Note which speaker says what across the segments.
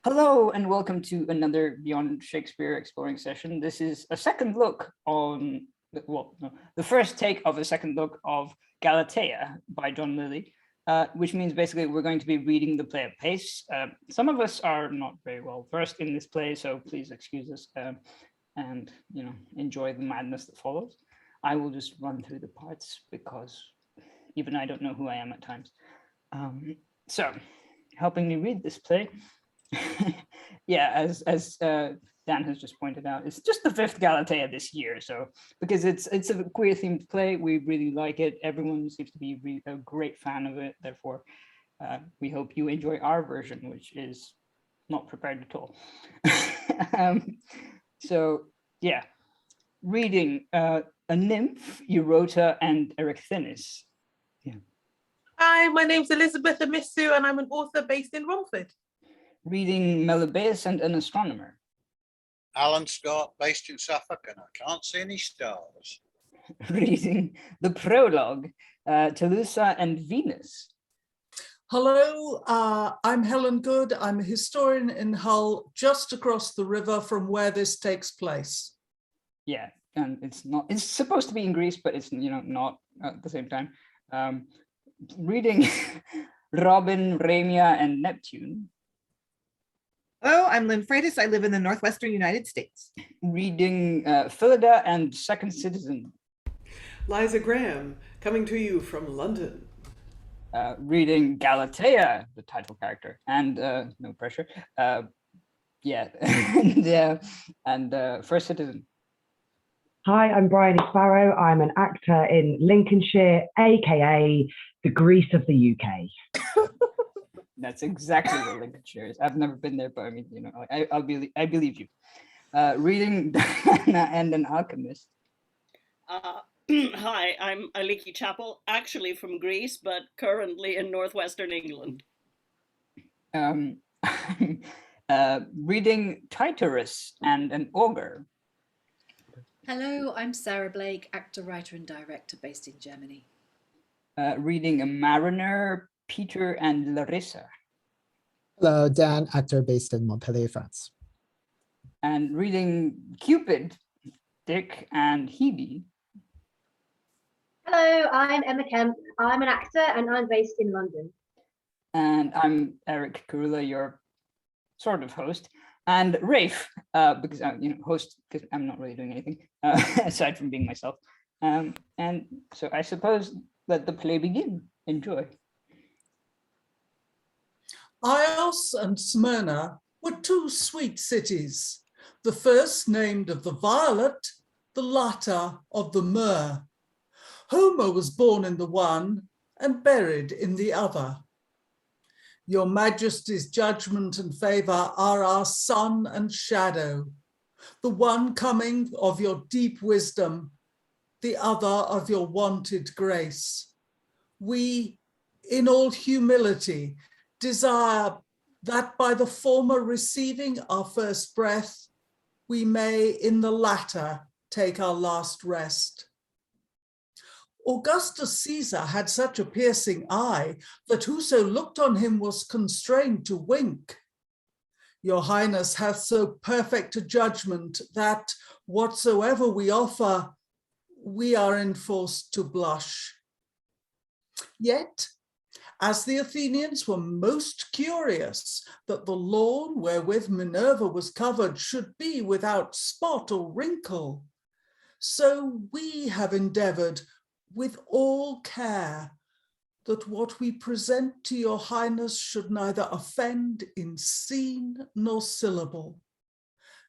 Speaker 1: Hello and welcome to another Beyond Shakespeare exploring session. This is a second look on, the first take of a second look of Galatea by John Lyly, which means basically we're going to be reading the play at pace. Some of us are not very well versed in this play, so please excuse us and enjoy the madness that follows. I will just run through the parts because even I don't know who I am at times. So, helping me read this play, as Dan has just pointed out, it's just the fifth Galatea this year. So because it's a queer themed play, we really like it. Everyone seems to be a great fan of it. Therefore, we hope you enjoy our version, which is not prepared at all. Reading a Nymph, Eurota, and Ericthinis.
Speaker 2: Hi, my name's Elizabeth Amisu, and I'm an author based in Romford.
Speaker 1: Reading Melebeus and an Astronomer.
Speaker 3: Alan Scott, based in Suffolk, and I can't see any stars.
Speaker 1: Reading the Prologue, Telusa and Venus.
Speaker 4: Hello, I'm Helen Good. I'm a historian in Hull, just across the river from where this takes place.
Speaker 1: Yeah, and it's supposed to be in Greece, but it's not at the same time. Reading Robin, Ramia, and Neptune.
Speaker 5: Hello, I'm Lynn Freitas. I live in the Northwestern United States.
Speaker 1: Reading Phillida and Second Citizen.
Speaker 6: Liza Graham, coming to you from London.
Speaker 1: Reading Galatea, the title character, and no pressure. and First Citizen.
Speaker 7: Hi, I'm Briony Sparrow. I'm an actor in Lincolnshire, aka the Greece of the UK.
Speaker 1: That's exactly what Lincolnshire is. I've never been there, but I mean, I believe you. Reading Diana and an Alchemist.
Speaker 8: Hi, I'm Aliki Chapple, actually from Greece, but currently in northwestern England.
Speaker 1: Reading Tyterus and an Auger.
Speaker 9: Hello, I'm Sarah Blake, actor, writer and director based in Germany.
Speaker 1: Reading a Mariner, Peter and Larissa.
Speaker 10: Hello, Dan, actor based in Montpellier, France.
Speaker 1: And reading Cupid, Dick and Hebe.
Speaker 11: Hello, I'm Emma Kemp. I'm an actor and I'm based in London.
Speaker 1: And I'm Eric Karoulla, your sort of host. And Rafe, because host, because I'm not really doing anything aside from being myself. And so I suppose let the play begin. Enjoy.
Speaker 4: Ios and Smyrna were two sweet cities, the first named of the violet, the latter of the myrrh. Homer was born in the one and buried in the other. Your Majesty's judgment and favour are our sun and shadow, the one coming of your deep wisdom, the other of your wonted grace. We, in all humility, desire that by the former receiving our first breath, we may in the latter take our last rest. Augustus Caesar had such a piercing eye that whoso looked on him was constrained to wink. Your Highness hath so perfect a judgment that whatsoever we offer, we are enforced to blush. Yet, as the Athenians were most curious that the lawn wherewith Minerva was covered should be without spot or wrinkle, so we have endeavoured with all care that what we present to your Highness should neither offend in scene nor syllable,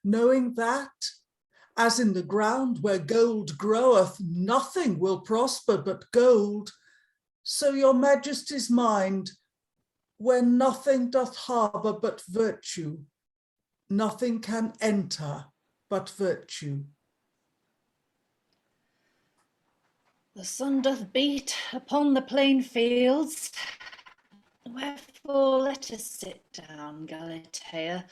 Speaker 4: knowing that, as in the ground where gold groweth, nothing will prosper but gold, so your Majesty's mind, where nothing doth harbour but virtue, nothing can enter but virtue.
Speaker 9: The sun doth beat upon the plain fields, wherefore let us sit down, Galatea,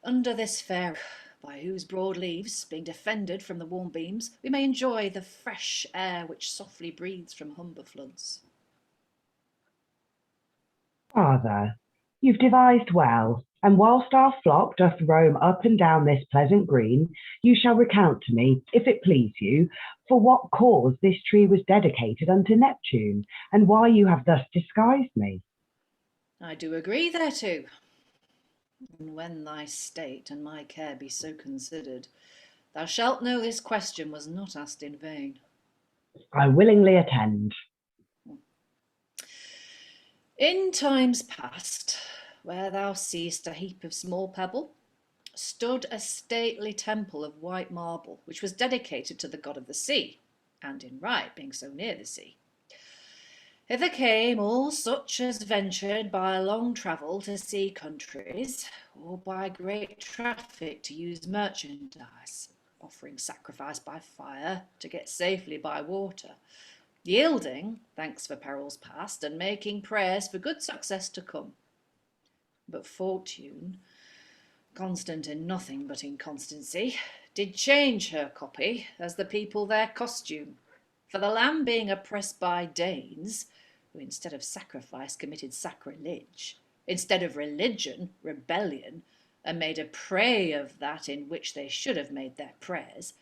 Speaker 9: under this fair, by whose broad leaves, being defended from the warm beams, we may enjoy the fresh air which softly breathes from Humber floods.
Speaker 7: Father, you've devised well. And whilst our flock doth roam up and down this pleasant green, you shall recount to me, if it please you, for what cause this tree was dedicated unto Neptune, and why you have thus disguised me.
Speaker 9: I do agree thereto. And when thy state and my care be so considered, thou shalt know this question was not asked in vain.
Speaker 7: I willingly attend.
Speaker 9: In times past, where thou seest a heap of small pebble, stood a stately temple of white marble, which was dedicated to the god of the sea, and in right, being so near the sea. Hither came all such as ventured by long travel to see countries, or by great traffic to use merchandise, offering sacrifice by fire to get safely by water, yielding thanks for perils past, and making prayers for good success to come. But fortune, constant in nothing but inconstancy, did change her copy as the people their costume. For the land being oppressed by Danes, who instead of sacrifice committed sacrilege, instead of religion, rebellion, and made a prey of that in which they should have made their prayers,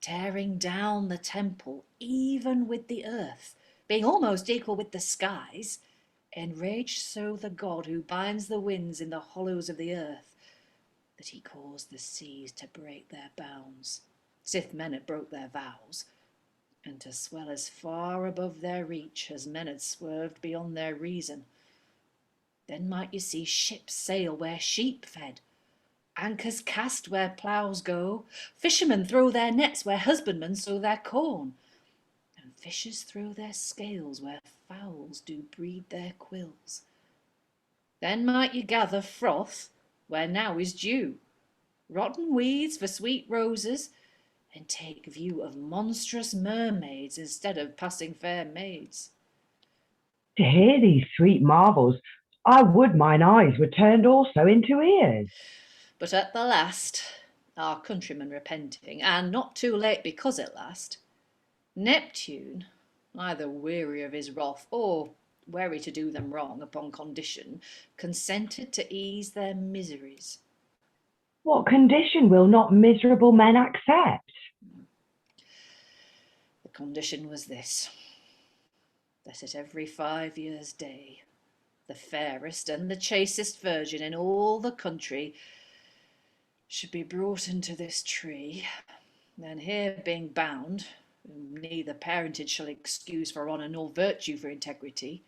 Speaker 9: tearing down the temple even with the earth, being almost equal with the skies, enraged so the god who binds the winds in the hollows of the earth, that he caused the seas to break their bounds, sith men had broke their vows, and to swell as far above their reach as men had swerved beyond their reason. Then might you see ships sail where sheep fed, anchors cast where ploughs go, fishermen throw their nets where husbandmen sow their corn, and fishers throw their scales where fowls do breed their quills. Then might you gather froth where now is dew, rotten weeds for sweet roses, and take view of monstrous mermaids instead of passing fair maids.
Speaker 7: To hear these sweet marvels, I would mine eyes were turned also into ears.
Speaker 9: But at the last, our countrymen repenting, and not too late because at last, Neptune, either weary of his wrath or wary to do them wrong upon condition, consented to ease their miseries.
Speaker 7: What condition will not miserable men accept?
Speaker 9: The condition was this, that at every 5 years' day, the fairest and the chastest virgin in all the country should be brought into this tree, then here being bound, whom neither parentage shall excuse for honour nor virtue for integrity,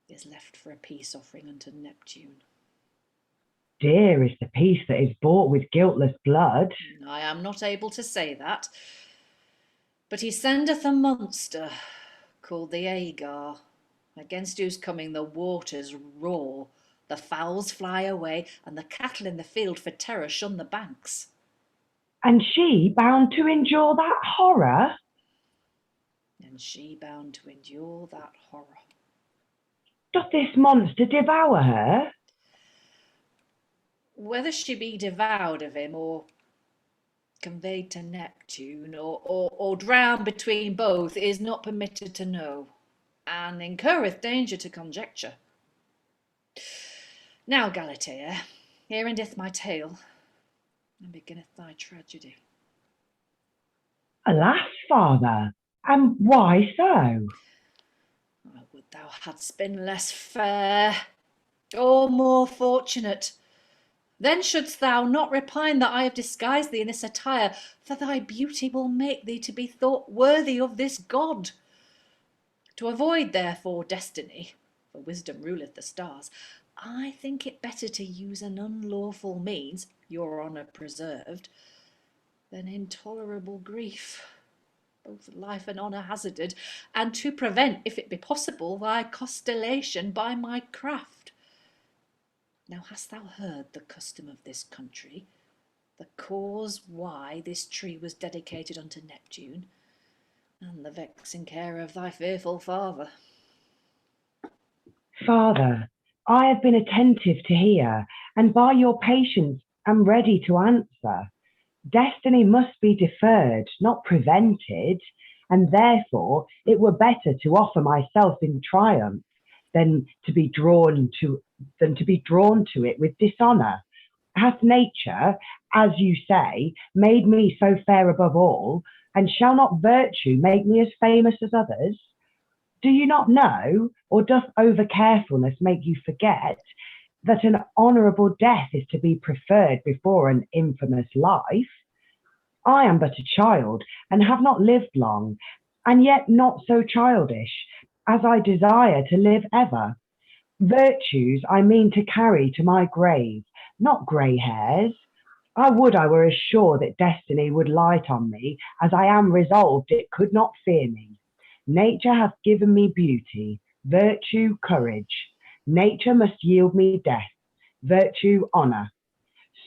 Speaker 9: is left for a peace offering unto Neptune.
Speaker 7: Dear is the peace that is bought with guiltless blood.
Speaker 9: I am not able to say that, but he sendeth a monster called the Auger, against whose coming the waters roar, the fowls fly away, and the cattle in the field for terror shun the banks.
Speaker 7: And she bound to endure that horror?
Speaker 9: And she bound to endure that horror.
Speaker 7: Doth this monster devour her?
Speaker 9: Whether she be devoured of him, or conveyed to Neptune, or drowned between both, is not permitted to know, and incurreth danger to conjecture. Now, Galatea, here endeth my tale, and beginneth thy tragedy.
Speaker 7: Alas, father, and why so?
Speaker 9: I would thou hadst been less fair, or more fortunate. Then shouldst thou not repine that I have disguised thee in this attire, for thy beauty will make thee to be thought worthy of this god. To avoid, therefore, destiny, for wisdom ruleth the stars, I think it better to use an unlawful means, your honour preserved, than intolerable grief, both life and honour hazarded, and to prevent, if it be possible, thy constellation by my craft. Now hast thou heard the custom of this country, the cause why this tree was dedicated unto Neptune, and the vexing care of thy fearful father?
Speaker 7: Father, I have been attentive to hear, and by your patience am ready to answer. Destiny must be deferred, not prevented, and therefore it were better to offer myself in triumph than to be drawn to than to be drawn to it with dishonour? Hath nature, as you say, made me so fair above all, and shall not virtue make me as famous as others? Do you not know, or doth over-carefulness make you forget, that an honourable death is to be preferred before an infamous life? I am but a child, and have not lived long, and yet not so childish, as I desire to live ever. Virtues I mean to carry to my grave, not grey hairs. I would I were as sure that destiny would light on me, as I am resolved it could not fear me. Nature hath given me beauty, virtue, courage. Nature must yield me death, virtue, honour.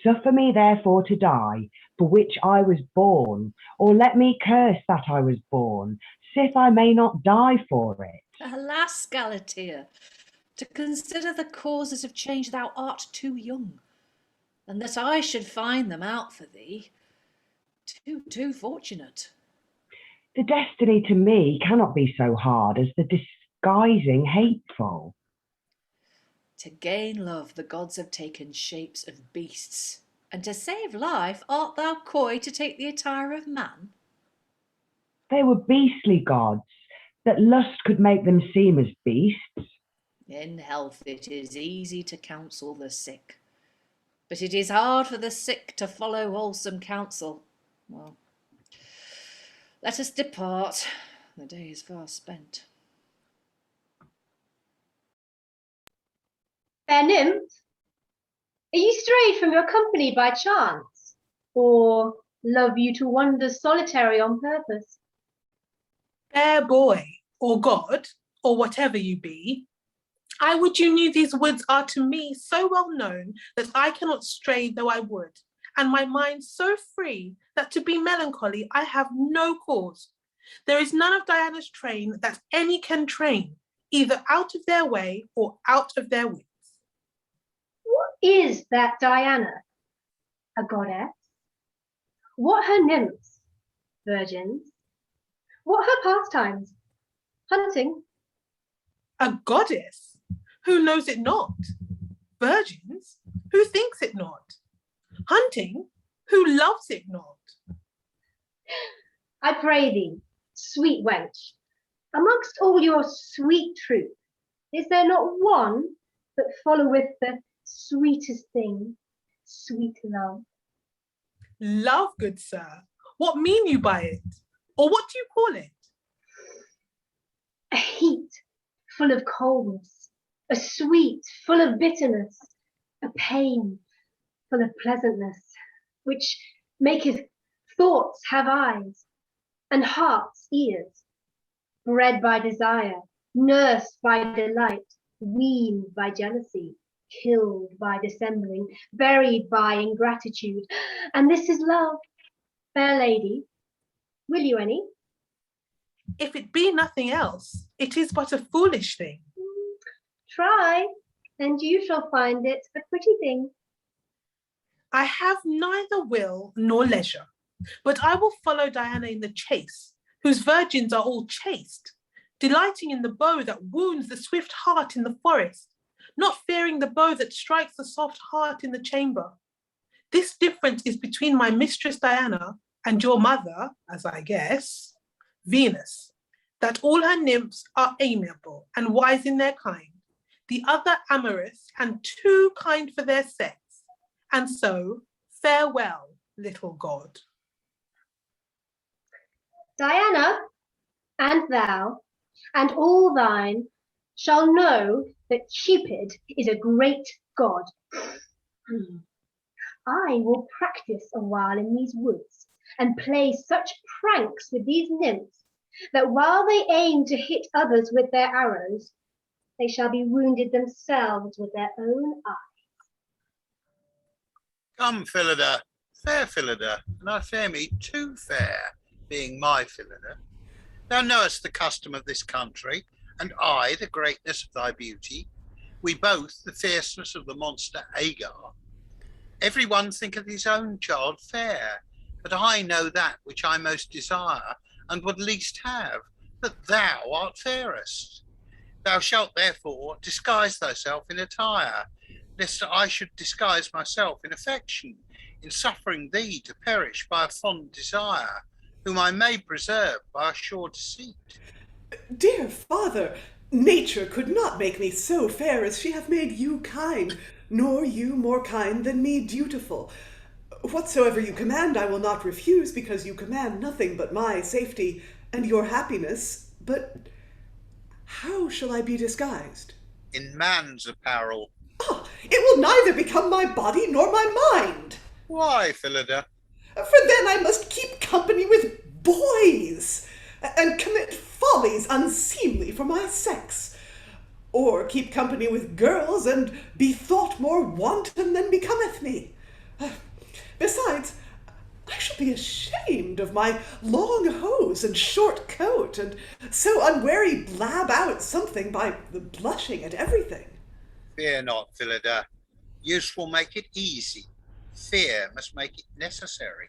Speaker 7: Suffer me therefore to die, for which I was born, or let me curse that I was born, sith I may not die for it.
Speaker 9: Alas, Galatea, to consider the causes of change thou art too young, and that I should find them out for thee, too fortunate.
Speaker 7: The destiny to me cannot be so hard as the disguising hateful.
Speaker 9: To gain love the gods have taken shapes of beasts, and to save life art thou coy to take the attire of man?
Speaker 7: They were beastly gods, that lust could make them seem as beasts.
Speaker 9: In health it is easy to counsel the sick, but it is hard for the sick to follow wholesome counsel. Well, let us depart. The day is far spent.
Speaker 11: Fair nymph, are you strayed from your company by chance, or love you to wander solitary on purpose?
Speaker 2: Fair boy, or god, or whatever you be, I would you knew these woods are to me so well known that I cannot stray though I would, and my mind so free that to be melancholy I have no cause. There is none of Diana's train that any can train, either out of their way or out of their wits.
Speaker 11: What is that Diana? A goddess? What her nymphs? Virgins? What her pastimes? Hunting?
Speaker 2: A goddess? Who knows it not? Virgins? Who thinks it not? Hunting? Who loves it not?
Speaker 11: I pray thee, sweet wench, amongst all your sweet truth, is there not one that followeth the sweetest thing, sweet love?
Speaker 2: Love, good sir, what mean you by it? Or what do you call it?
Speaker 11: A heat full of coldness, a sweet full of bitterness, a pain full of pleasantness, which maketh thoughts have eyes, and hearts ears, bred by desire, nursed by delight, weaned by jealousy, killed by dissembling, buried by ingratitude. And this is love. Fair lady, will you any?
Speaker 2: If it be nothing else, it is but a foolish thing.
Speaker 11: Try, and you shall find it a pretty thing.
Speaker 2: I have neither will nor leisure, but I will follow Diana in the chase, whose virgins are all chaste, delighting in the bow that wounds the swift heart in the forest, not fearing the bow that strikes the soft heart in the chamber. This difference is between my mistress Diana and your mother, as I guess, Venus, that all her nymphs are amiable and wise in their kind, the other amorous and too kind for their sex, and so farewell, little god.
Speaker 11: Diana, and thou, and all thine, shall know that Cupid is a great god. I will practice a while in these woods, and play such pranks with these nymphs, that while they aim to hit others with their arrows, they shall be wounded themselves with their own eyes.
Speaker 3: Come, Phillida, fair Phillida, and I fear me too fair, being my Phillida. Thou knowest the custom of this country, and I the greatness of thy beauty. We both the fierceness of the monster Auger. Every one thinketh his own child fair, but I know that which I most desire, and would least have, that thou art fairest. Thou shalt therefore disguise thyself in attire, lest I should disguise myself in affection, in suffering thee to perish by a fond desire, whom I may preserve by a sure deceit.
Speaker 6: Dear father, nature could not make me so fair as she hath made you kind, nor you more kind than me dutiful. Whatsoever you command I will not refuse, because you command nothing but my safety and your happiness. But how shall I be disguised?
Speaker 3: In man's apparel.
Speaker 6: Ah, it will neither become my body nor my mind.
Speaker 3: Why, Phillida?
Speaker 6: For then I must keep company with boys, and commit follies unseemly for my sex, or keep company with girls, and be thought more wanton than becometh me. Besides, I shall be ashamed of my long hose and short coat, and so unwary blab out something by the blushing at everything.
Speaker 3: Fear not, Phillida. Use will make it easy. Fear must make it necessary.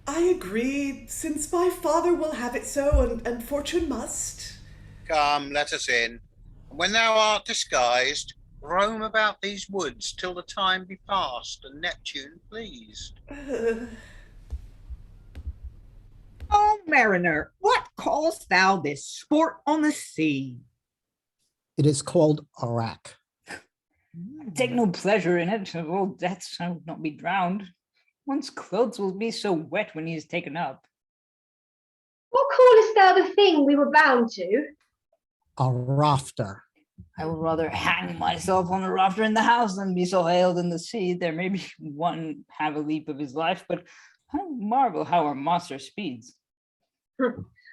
Speaker 6: I agree, since my father will have it so, and fortune must.
Speaker 3: Come, let us in. And when thou art disguised, roam about these woods till the time be past and Neptune pleased.
Speaker 5: Oh, mariner, what callest thou this sport on the sea?
Speaker 10: It is called Arak.
Speaker 1: Take no pleasure in it. Of all deaths, I would not be drowned. One's clothes will be so wet when he is taken up.
Speaker 11: What callest thou the thing we were bound to?
Speaker 10: A rafter.
Speaker 1: I would rather hang myself on a rafter in the house than be so hailed in the sea. There may be one have a leap of his life, but I marvel how our master speeds.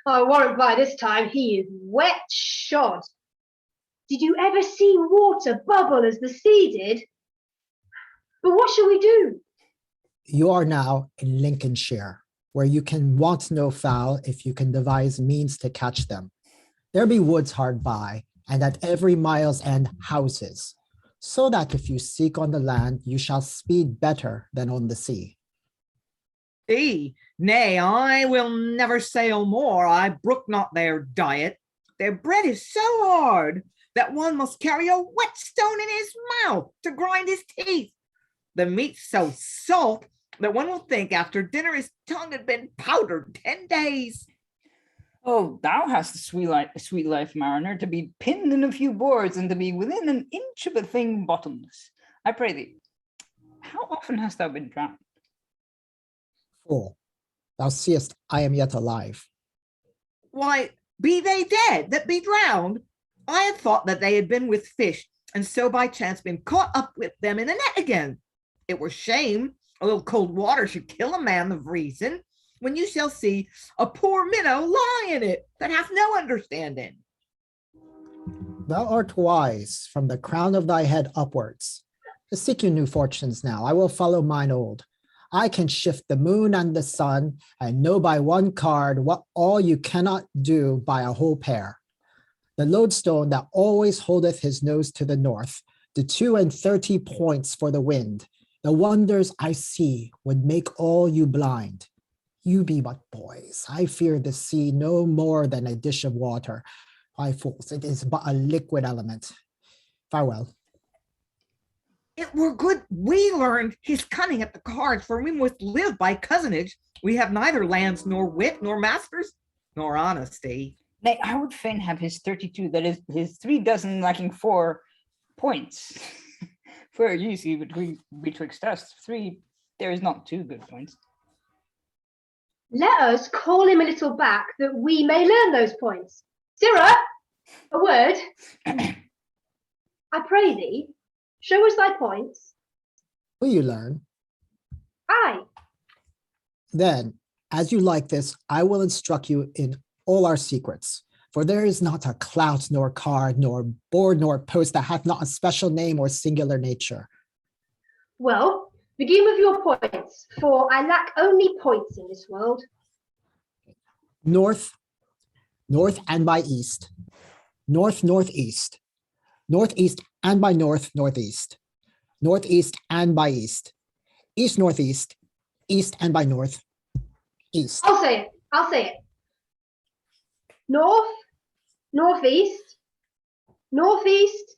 Speaker 11: I warrant by this time he is wet shod. Did you ever see water bubble as the sea did? But what shall we do?
Speaker 10: You are now in Lincolnshire, where you can want no fowl if you can devise means to catch them. There be woods hard by, and at every mile's end houses, so that if you seek on the land, you shall speed better than on the sea.
Speaker 5: Nay, I will never sail more. I brook not their diet. Their bread is so hard that one must carry a whetstone in his mouth to grind his teeth. The meat's so salt that one will think after dinner his tongue had been powdered 10 days.
Speaker 1: Oh, thou hast a sweet life, mariner, to be pinned in a few boards and to be within an inch of a thing bottomless. I pray thee, how often hast thou been drowned?
Speaker 10: Fool, thou seest I am yet alive.
Speaker 5: Why, be they dead that be drowned? I had thought that they had been with fish, and so by chance been caught up with them in the net again. It were shame. A little cold water should kill a man of reason, when you shall see a poor minnow lie in it that hath no understanding.
Speaker 10: Thou art wise from the crown of thy head upwards. To seek you new fortunes now, I will follow mine old. I can shift the moon and the sun, and know by one card what all you cannot do by a whole pair. The lodestone that always holdeth his nose to the north, the 32 points for the wind, the wonders I see would make all you blind. You be but boys. I fear the sea no more than a dish of water. Why, fools, it is but a liquid element. Farewell.
Speaker 5: It were good we learned his cunning at the cards, for we must live by cozenage. We have neither lands, nor wit, nor masters, nor honesty.
Speaker 1: Nay, I would fain have his 32, that is his 3 dozen lacking 4 points. For you see, betwixt us 3, there is not 2 good points.
Speaker 11: Let us call him a little back, that we may learn those points. Sirrah, a word. I pray thee, show us thy points.
Speaker 10: Will you learn?
Speaker 11: Aye.
Speaker 10: Then, as you like this, I will instruct you in all our secrets. For there is not a clout, nor card, nor board, nor post that hath not a special name or singular nature.
Speaker 11: Well, begin with your points, for I lack only points in this world.
Speaker 10: North, north and by east. North, northeast. Northeast and by north, northeast. Northeast and by east. East, northeast. East and by north, east.
Speaker 11: I'll say it. North, Northeast, northeast,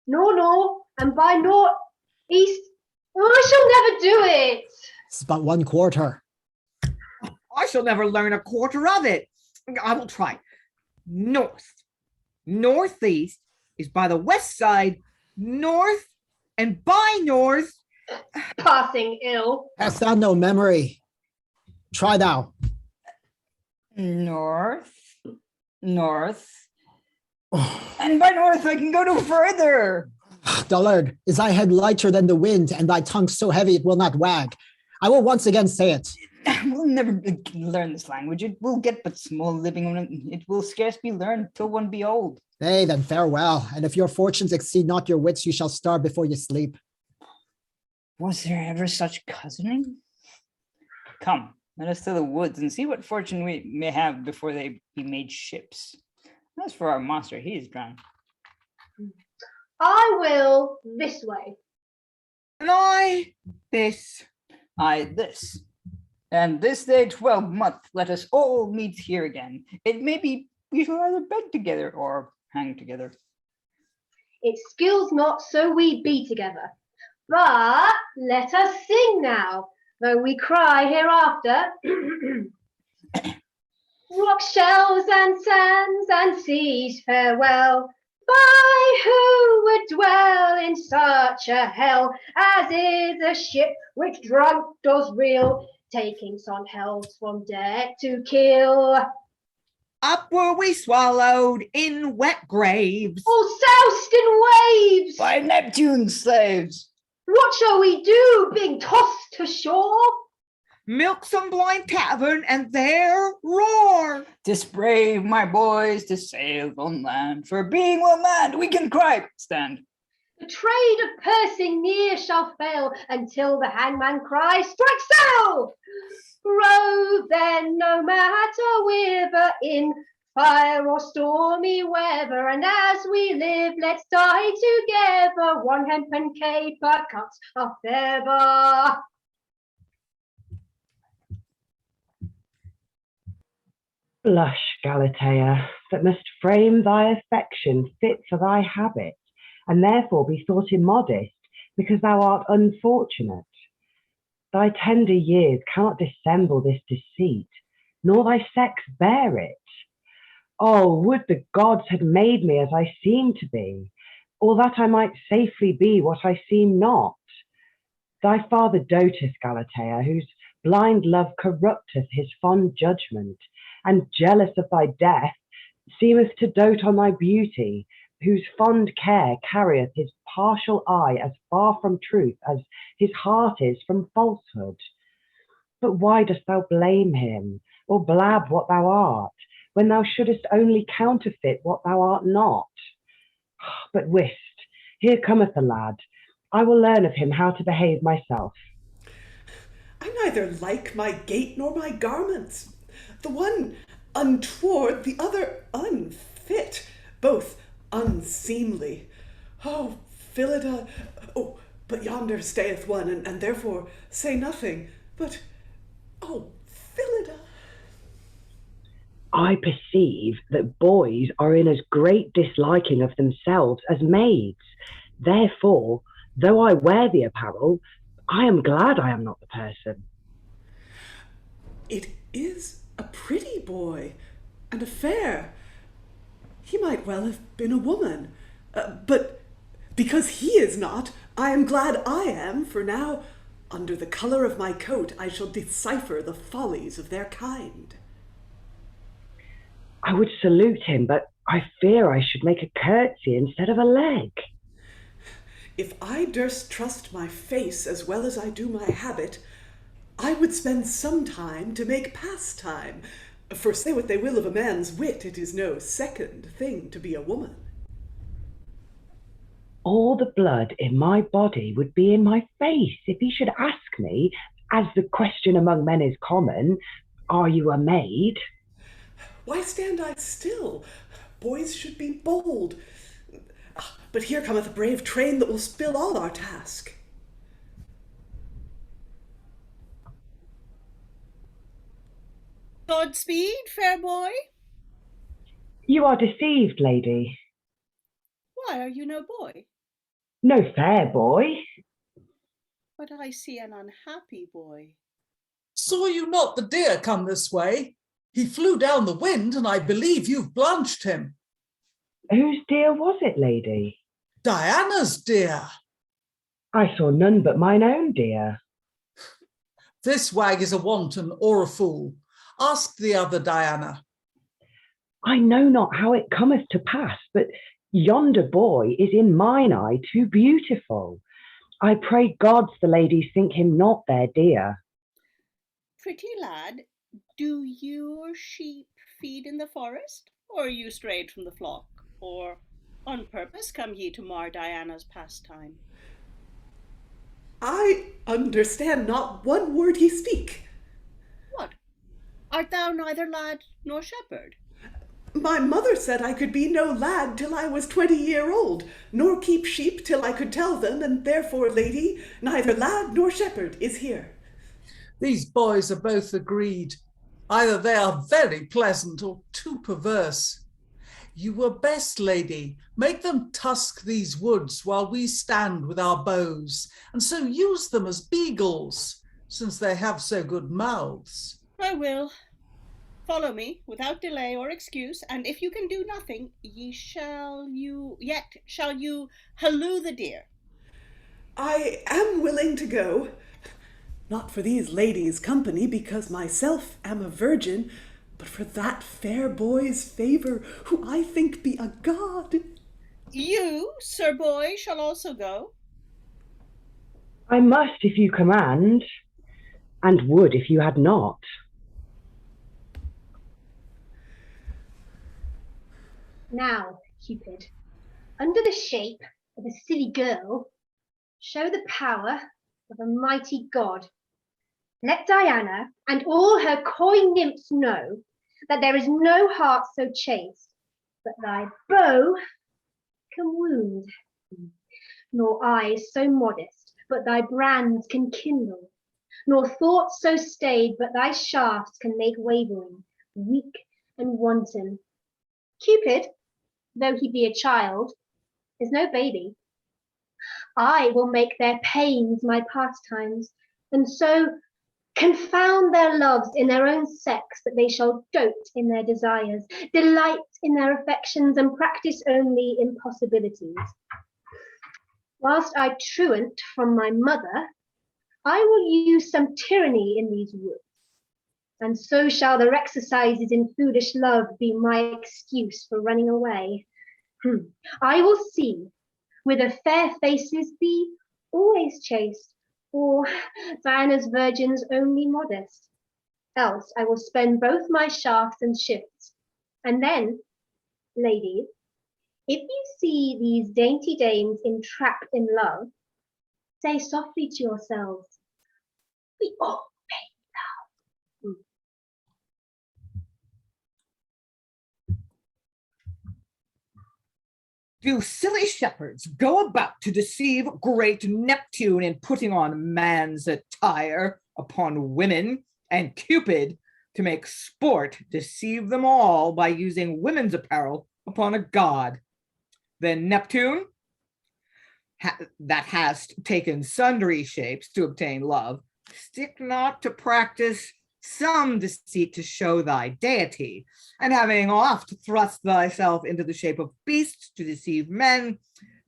Speaker 11: no, and by northeast, I shall never do it.
Speaker 10: It's but 1/4.
Speaker 5: I shall never learn a quarter of it. I will try. North. Northeast is by the west side, north, and by north.
Speaker 11: Passing ill.
Speaker 10: Hast thou no memory? Try thou.
Speaker 1: North, north. And by north I can go no further.
Speaker 10: Dullard, is thy head lighter than the wind, and thy tongue so heavy it will not wag? I will once again say it.
Speaker 1: We'll never learn this language. It will get but small living on it. It will scarce be learned till one be old.
Speaker 10: Nay, then farewell. And if your fortunes exceed not your wits, you shall starve before you sleep.
Speaker 1: Was there ever such cousining? Come, let us to the woods and see what fortune we may have before they be made ships. As for our master, he is drowned.
Speaker 11: I will this way.
Speaker 5: And I this.
Speaker 1: I this. And this day 12th, let us all meet here again. It may be we shall either bed together or hang together.
Speaker 11: It skills not, so we be together. But let us sing now, though we cry hereafter. Rock shells and sands and seas farewell. By who would dwell in such a hell as is a ship which drunk does reel, taking some hells from deck to kill.
Speaker 5: Up were we swallowed in wet graves.
Speaker 11: All soused in waves.
Speaker 1: By Neptune's slaves.
Speaker 11: What shall we do, being tossed to shore?
Speaker 5: Milk some blind tavern and there roar.
Speaker 1: 'Tis brave, my boys, to sail on land. For being well manned, we can cry stand.
Speaker 11: The trade of pursing near shall fail until the hangman cries, strike sail! Row then, no matter whither, in fire or stormy weather, and as we live, let's die together. One hempen caper cuts a feather.
Speaker 7: Blush, Galatea, that must frame thy affection fit for thy habit, and therefore be thought immodest, because thou art unfortunate. Thy tender years cannot dissemble this deceit, nor thy sex bear it. Oh, would the gods had made me as I seem to be, or that I might safely be what I seem not. Thy father doteth, Galatea, whose blind love corrupteth his fond judgment, and jealous of thy death, seemeth to dote on thy beauty, whose fond care carrieth his partial eye as far from truth as his heart is from falsehood. But why dost thou blame him, or blab what thou art, when thou shouldest only counterfeit what thou art not? But whist, here cometh the lad. I will learn of him how to behave myself.
Speaker 6: I neither like my gait nor my garments. The one untoward, the other unfit, both unseemly. Oh, Phillida, oh, but yonder stayeth one, and therefore say nothing. But, oh, Phillida.
Speaker 7: I perceive that boys are in as great disliking of themselves as maids. Therefore, though I wear the apparel, I am glad I am not the person.
Speaker 6: It is a pretty boy, and a fair. He might well have been a woman, but because he is not, I am glad I am, for now, under the colour of my coat, I shall decipher the follies of their kind.
Speaker 7: I would salute him, but I fear I should make a curtsy instead of a leg.
Speaker 6: If I durst trust my face as well as I do my habit, I would spend some time to make pastime. For say what they will of a man's wit, it is no second thing to be a woman.
Speaker 7: All the blood in my body would be in my face if he should ask me, as the question among men is common, are you a maid?
Speaker 6: Why stand I still? Boys should be bold. But here cometh a brave train that will spill all our task.
Speaker 8: Godspeed, fair boy.
Speaker 7: You are deceived, lady.
Speaker 8: Why are you no boy?
Speaker 7: No fair boy.
Speaker 8: But I see an unhappy boy.
Speaker 4: Saw you not the deer come this way? He flew down the wind, and I believe you've blanched him.
Speaker 7: Whose dear was it, lady?
Speaker 4: Diana's dear.
Speaker 7: I saw none but mine own dear.
Speaker 4: This wag is a wanton or a fool. Ask the other Diana.
Speaker 7: I know not how it cometh to pass, but yonder boy is in mine eye too beautiful. I pray gods the ladies think him not their dear.
Speaker 8: Pretty lad, do your sheep feed in the forest? Or are you strayed from the flock? Or on purpose come ye to mar Diana's pastime?
Speaker 6: I understand not one word ye speak.
Speaker 8: What? Art thou neither lad nor shepherd?
Speaker 6: My mother said I could be no lad till I was 20-year-old, nor keep sheep till I could tell them, and therefore, lady, neither lad nor shepherd is here.
Speaker 4: These boys are both agreed. Either they are very pleasant or too perverse. You were best, lady, make them tusk these woods while we stand with our bows, and so use them as beagles, since they have so good mouths.
Speaker 8: I will. Follow me without delay or excuse, and if you can do nothing, shall you halloo the deer?
Speaker 6: I am willing to go, not for these ladies' company, because myself am a virgin, but for that fair boy's favour, who I think be a god.
Speaker 8: You, sir boy, shall also go.
Speaker 7: I must if you command, and would if you had not.
Speaker 11: Now, Cupid, under the shape of a silly girl, show the power of a mighty god. Let Diana and all her coy nymphs know that there is no heart so chaste, but thy bow can wound, nor eyes so modest, but thy brands can kindle, nor thoughts so staid, but thy shafts can make wavering, weak and wanton. Cupid, though he be a child, is no baby. I will make their pains my pastimes, and so confound their loves in their own sex, that they shall dote in their desires, delight in their affections, and practice only impossibilities. Whilst I truant from my mother, I will use some tyranny in these woods, and so shall their exercises in foolish love be my excuse for running away. I will see whether fair faces be always chaste, or Diana's virgins only modest. Else I will spend both my shafts and shifts. And then, ladies, if you see these dainty dames entrapped in love, say softly to yourselves, we all make love.
Speaker 5: Do silly shepherds go about to deceive great Neptune in putting on man's attire upon women, and Cupid, to make sport, deceive them all by using women's apparel upon a god? Then Neptune, that hast taken sundry shapes to obtain love, stick not to practice some deceit to show thy deity, and having oft thrust thyself into the shape of beasts to deceive men,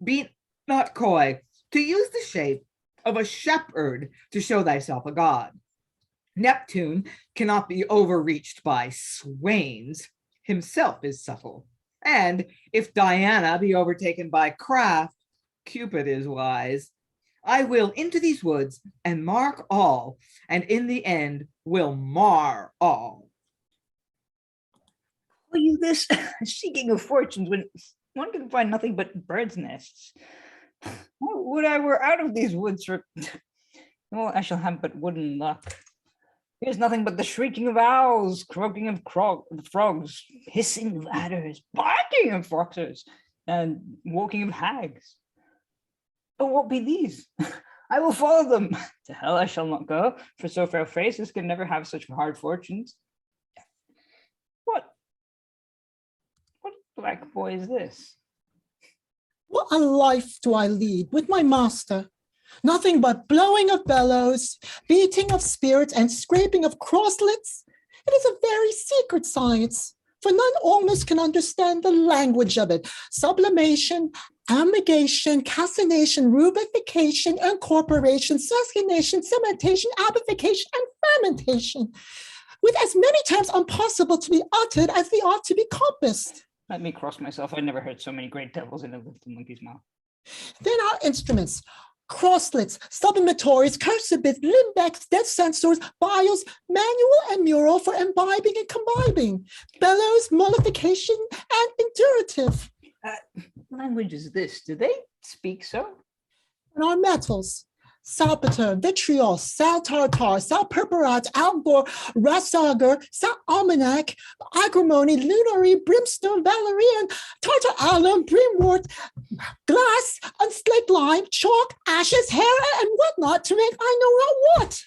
Speaker 5: be not coy to use the shape of a shepherd to show thyself a god. Neptune cannot be overreached by swains, himself is subtle, and if Diana be overtaken by craft, Cupid is wise. I will into these woods and mark all, and in the end will mar all.
Speaker 1: Call you this seeking of fortunes when one can find nothing but birds' nests? Would I were out of these woods for... Well, I shall have but wooden luck. Here's nothing but the shrieking of owls, croaking of frogs, hissing of adders, barking of foxes, and walking of hags. But what be these? I will follow them. To hell I shall not go, for so fair faces can never have such hard fortunes. What black boy is this?
Speaker 10: What a life do I lead with my master. Nothing but blowing of bellows, beating of spirits, and scraping of crosslets. It is a very secret science, for none almost can understand the language of it. Sublimation, amigation, calcination, rubification, incorporation, succination, cementation, abification, and fermentation, with as many terms impossible to be uttered as they ought to be compassed.
Speaker 1: Let me cross myself. I never heard so many great devils in a little monkey's mouth.
Speaker 10: Then our instruments: crosslets, sublimatories, cursibits, limbecs, dead sensors, bios, manual and mural for imbibing and combibing, bellows, mollification, and indurative.
Speaker 1: Language is this? Do they speak so?
Speaker 10: And our metals: salpeter, vitriol, sal tartar, sal purpurat, algor, rasauger, sal almanac, agrimony, lunary, brimstone, valerian, tartar alum, brimwort, glass, unslaked lime, chalk, ashes, hair, and whatnot to make I know not what.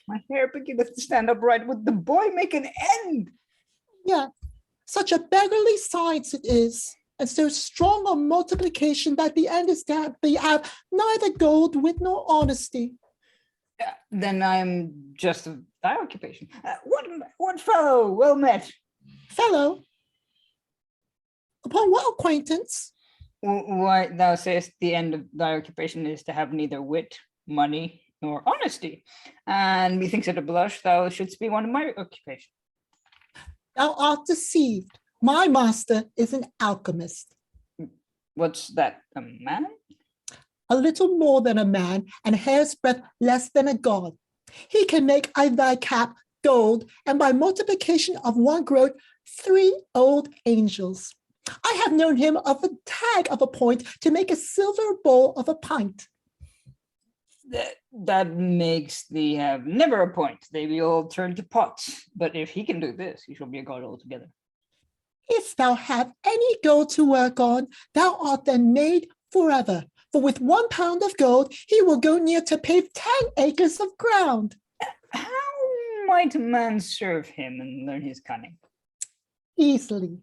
Speaker 1: My hair beginneth to stand upright. Would the boy make an end?
Speaker 10: Yeah, such a beggarly science it is, and so strong a multiplication that the end is that they have neither gold, wit, nor honesty.
Speaker 1: Then I'm just of thy occupation. What fellow? Well met.
Speaker 10: Fellow? Upon what acquaintance?
Speaker 1: Why, thou sayest the end of thy occupation is to have neither wit, money, nor honesty. And methinks at a blush thou shouldst be one of my occupation.
Speaker 10: Thou art deceived. My master is an alchemist.
Speaker 1: What's that, a man?
Speaker 10: A little more than a man, and a hair's breadth less than a god. He can make of thy cap gold, and by multiplication of one groat, 3 old angels. I have known him of a tag of a point to make a silver bowl of a pint.
Speaker 1: That makes thee have never a point. They be all turned to pots. But if he can do this, he shall be a god altogether.
Speaker 10: If thou have any gold to work on, thou art then made forever. For with 1 pound of gold, he will go near to pave 10 acres of ground.
Speaker 1: How might a man serve him and learn his cunning?
Speaker 10: Easily.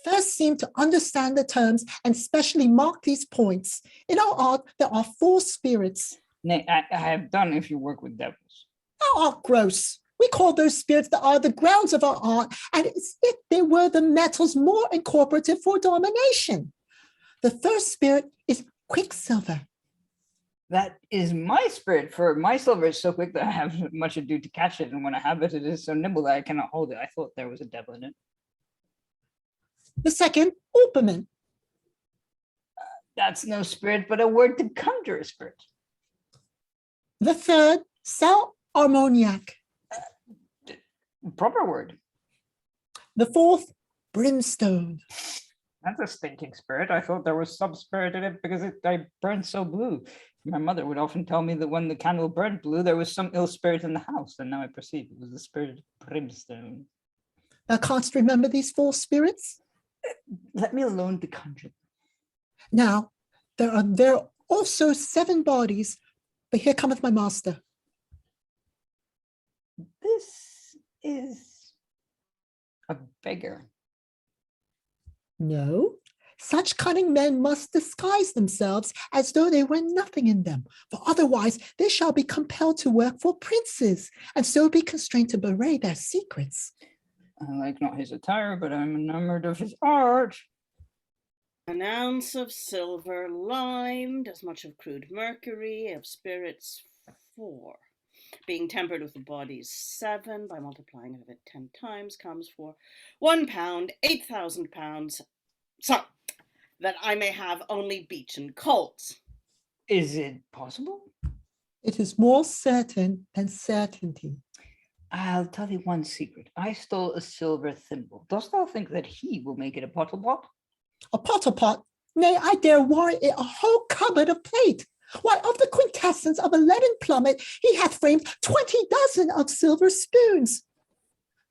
Speaker 10: First seem to understand the terms and specially mark these points. In our art, there are 4 spirits.
Speaker 1: Nay, I have done if you work with devils.
Speaker 10: Thou art gross. We call those spirits that are the grounds of our art, and it's if they were the metals more incorporative for domination. The first spirit is quicksilver.
Speaker 1: That is my spirit, for my silver is so quick that I have much ado to catch it, and when I have it, it is so nimble that I cannot hold it. I thought there was a devil in it.
Speaker 10: The second, Uperman.
Speaker 1: That's no spirit, but a word to conjure a spirit.
Speaker 10: The third, sal armoniac.
Speaker 1: Proper word.
Speaker 10: The fourth, brimstone.
Speaker 1: That's a stinking spirit. I thought there was some spirit in it because I burned so blue. My mother would often tell me that when the candle burned blue, there was some ill spirit in the house, and now I perceive it was the spirit of brimstone.
Speaker 10: Thou canst remember these 4 spirits?
Speaker 1: Let me alone to conjure.
Speaker 10: Now, there are also 7 bodies, but here cometh my master.
Speaker 1: This is a beggar.
Speaker 10: No, such cunning men must disguise themselves as though they were nothing in them, for otherwise they shall be compelled to work for princes, and so be constrained to betray their secrets.
Speaker 1: I like not his attire, but I'm enamored of his art.
Speaker 8: An ounce of silver limed, as much of crude mercury, of spirits 4. Being tempered with the body's 7, by multiplying of it 10 times, comes for 1 pound, 8,000 pounds, so that I may have only beechen coals.
Speaker 1: Is it possible?
Speaker 10: It is more certain than certainty.
Speaker 1: I'll tell thee one secret. I stole a silver thimble. Dost thou think that he will make it a pottle pot?
Speaker 10: A potter pot? Nay, I dare warrant it a whole cupboard of plate. Why, of the quintessence of a leaden plummet, he hath framed 20 dozen of silver spoons.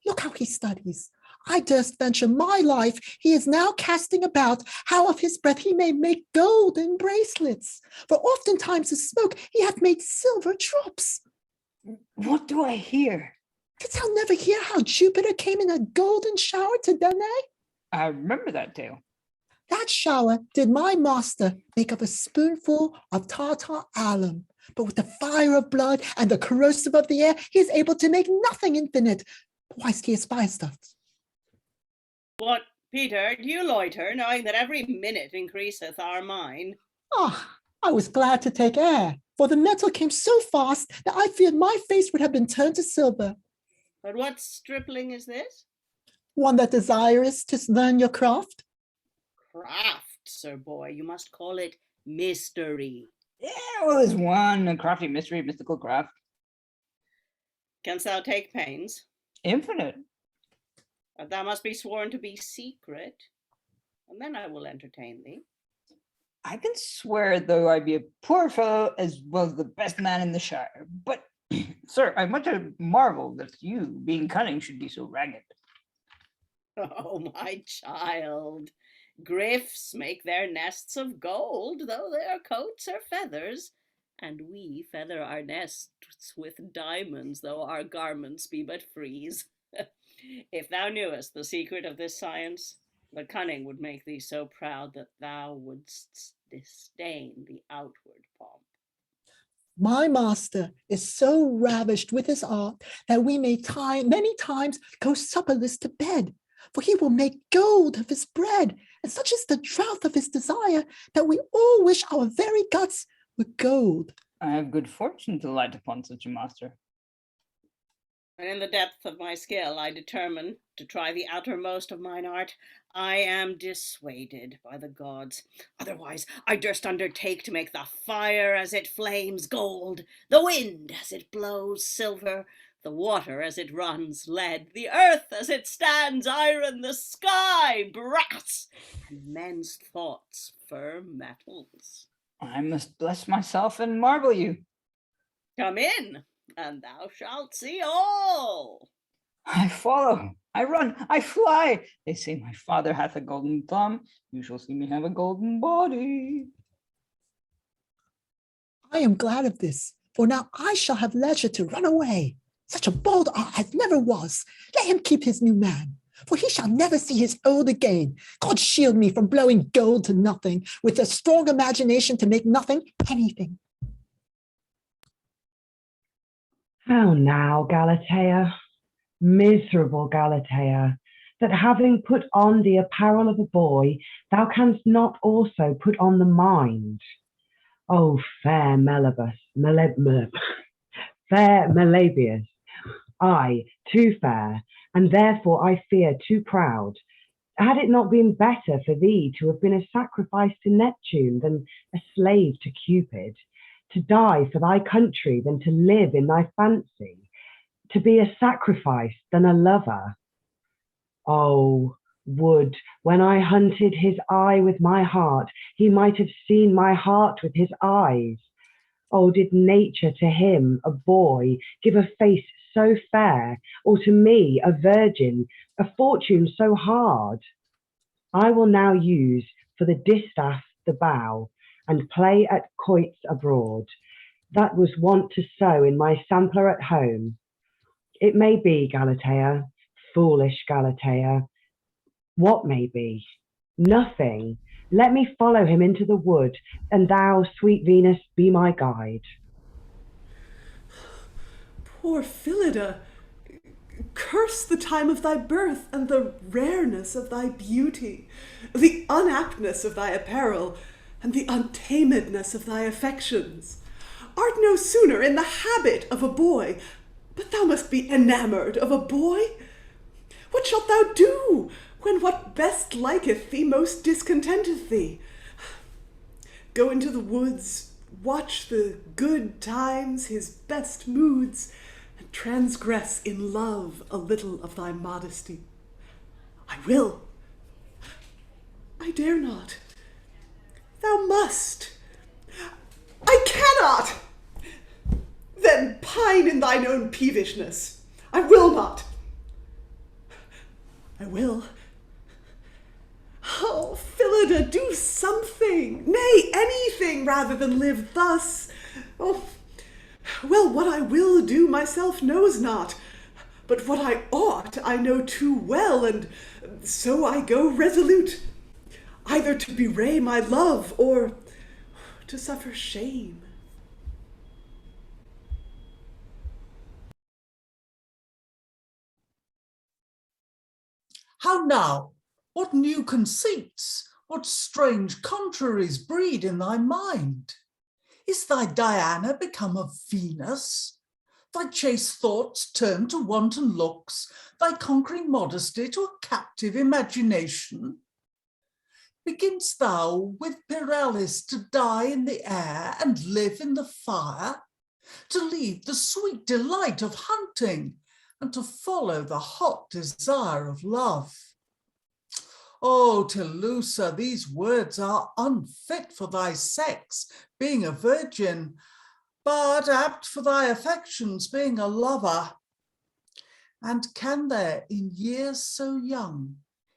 Speaker 10: Look how he studies. I durst venture my life. He is now casting about how of his breath he may make golden bracelets. For oftentimes the smoke he hath made silver drops.
Speaker 1: What do I hear?
Speaker 10: Didst thou never hear how Jupiter came in a golden shower to Danae?
Speaker 1: I remember that tale.
Speaker 10: that shower did my master make of a spoonful of tartar alum. But with the fire of blood and the corrosive of the air, he is able to make nothing infinite, whilst he aspires us.
Speaker 8: What, Peter, do you loiter, knowing that every minute increaseth our mine?
Speaker 10: Ah, I was glad to take air, for the metal came so fast that I feared my face would have been turned to silver.
Speaker 8: But what stripling is this?
Speaker 10: One that desires to learn your craft.
Speaker 8: Craft, sir boy, you must call it mystery.
Speaker 1: Yeah, well, there's one, a crafty mystery, mystical craft.
Speaker 8: Canst thou take pains?
Speaker 1: Infinite.
Speaker 8: But thou must be sworn to be secret, and then I will entertain thee.
Speaker 1: I can swear, though I be a poor fellow as well as the best man in the Shire. But, sir, I much marvel that you, being cunning, should be so ragged.
Speaker 8: Oh, my child, griffs make their nests of gold, though their coats are feathers, and we feather our nests with diamonds, though our garments be but frieze. If thou knewest the secret of this science, the cunning would make thee so proud that thou wouldst disdain the outward pomp.
Speaker 10: My master is so ravished with his art that we may many times go supperless to bed, for he will make gold of his bread, and such is the drought of his desire that we all wish our very guts were gold.
Speaker 1: I have good fortune to light upon such a master.
Speaker 8: And in the depth of my skill I determine to try the outermost of mine art. I am dissuaded by the gods. Otherwise I durst undertake to make the fire as it flames gold, the wind as it blows silver, the water as it runs lead, the earth as it stands iron, the sky brass, and men's thoughts firm metals.
Speaker 1: I must bless myself and marvel you.
Speaker 8: Come in, and thou shalt see all.
Speaker 1: I follow, I run, I fly. They say my father hath a golden thumb. You shall see me have a golden body.
Speaker 10: I am glad of this, for now I shall have leisure to run away. Such a bold art as never was. Let him keep his new man, for he shall never see his old again. God shield me from blowing gold to nothing, with a strong imagination to make nothing anything.
Speaker 7: How now, Galatea, miserable Galatea, that having put on the apparel of a boy, thou canst not also put on the mind. O fair fair Melebeus, I, too fair, and therefore I fear too proud. Had it not been better for thee to have been a sacrifice to Neptune than a slave to Cupid, to die for thy country than to live in thy fancy, to be a sacrifice than a lover? Oh, would, when I hunted his eye with my heart, he might have seen my heart with his eyes. Oh, did nature to him, a boy, give a face so fair, or to me, a virgin, a fortune so hard? I will now use for the distaff the bow, and play at quoits abroad, that was wont to sow in my sampler at home. It may be, Galatea, foolish Galatea. What may be? Nothing. Let me follow him into the wood, and thou, sweet Venus, be my guide.
Speaker 6: Poor Phillida, curse the time of thy birth and the rareness of thy beauty, the unaptness of thy apparel, and the untamedness of thy affections. Art no sooner in the habit of a boy, but thou must be enamoured of a boy? What shalt thou do when what best liketh thee most discontenteth thee? Go into the woods, watch the good times, his best moods, and transgress in love a little of thy modesty. I will. I dare not. Thou must. I cannot. Then pine in thine own peevishness. I will not. I will. Oh, Phillida, do something, nay, anything, rather than live thus. Oh, well, what I will do myself knows not, but what I ought I know too well, and so I go resolute. either to bewray my love or to suffer shame.
Speaker 4: How now? What new conceits, what strange contraries breed in thy mind? Is thy Diana become a Venus? Thy chaste thoughts turn to wanton looks, thy conquering modesty to a captive imagination? Beginst thou with Pyralis to die in the air and live in the fire, to leave the sweet delight of hunting and to follow the hot desire of love? Oh, Telusa, these words are unfit for thy sex, being a virgin, but apt for thy affections, being a lover. And can there, in years so young,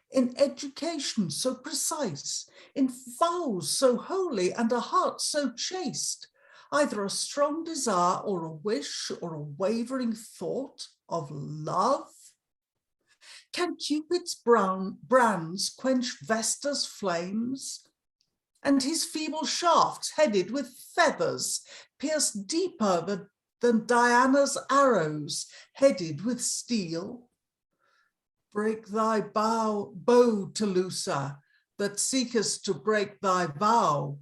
Speaker 4: in education so precise, in vows so holy and a heart so chaste, either a strong desire or a wish or a wavering thought of love? Can Cupid's brands quench Vesta's flames, and his feeble shafts headed with feathers pierce deeper than Diana's arrows headed with steel? Break thy bow, Telusa, that seekest to break thy vow,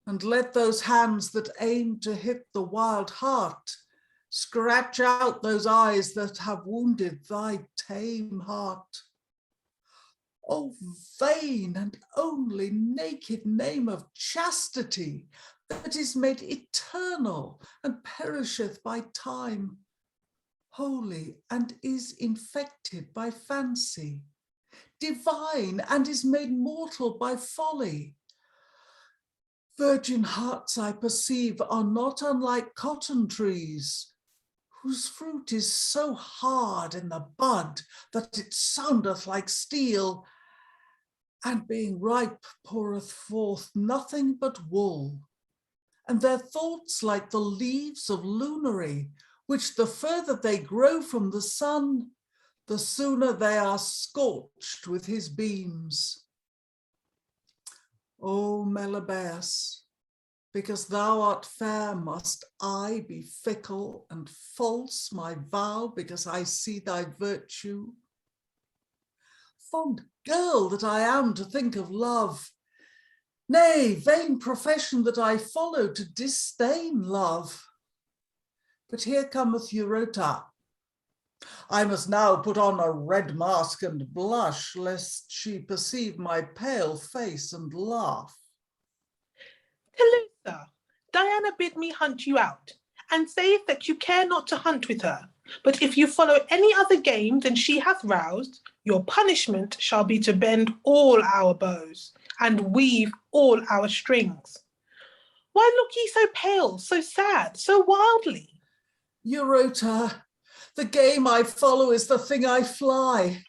Speaker 4: and let those hands that aim to hit the wild heart scratch out those eyes that have wounded thy tame heart. O vain and only naked name of chastity, that is made eternal and perisheth by time, holy and is infected by fancy, divine and is made mortal by folly. Virgin hearts, I perceive, are not unlike cotton trees, whose fruit is so hard in the bud that it soundeth like steel, and being ripe poureth forth nothing but wool, and their thoughts like the leaves of lunary, which the further they grow from the sun, the sooner they are scorched with his beams. O Melebeus, because thou art fair, must I be fickle and false my vow because I see thy virtue? Fond girl that I am to think of love, nay, vain profession that I follow to disdain love. But here cometh Eurota. I must now put on a red mask and blush, lest she perceive my pale face and laugh.
Speaker 2: Telusa, Diana bid me hunt you out, and saith that you care not to hunt with her, but if you follow any other game than she hath roused, your punishment shall be to bend all our bows, and weave all our strings. Why look ye so pale, so sad, so wildly?
Speaker 4: Eurota, the game I follow is the thing I fly.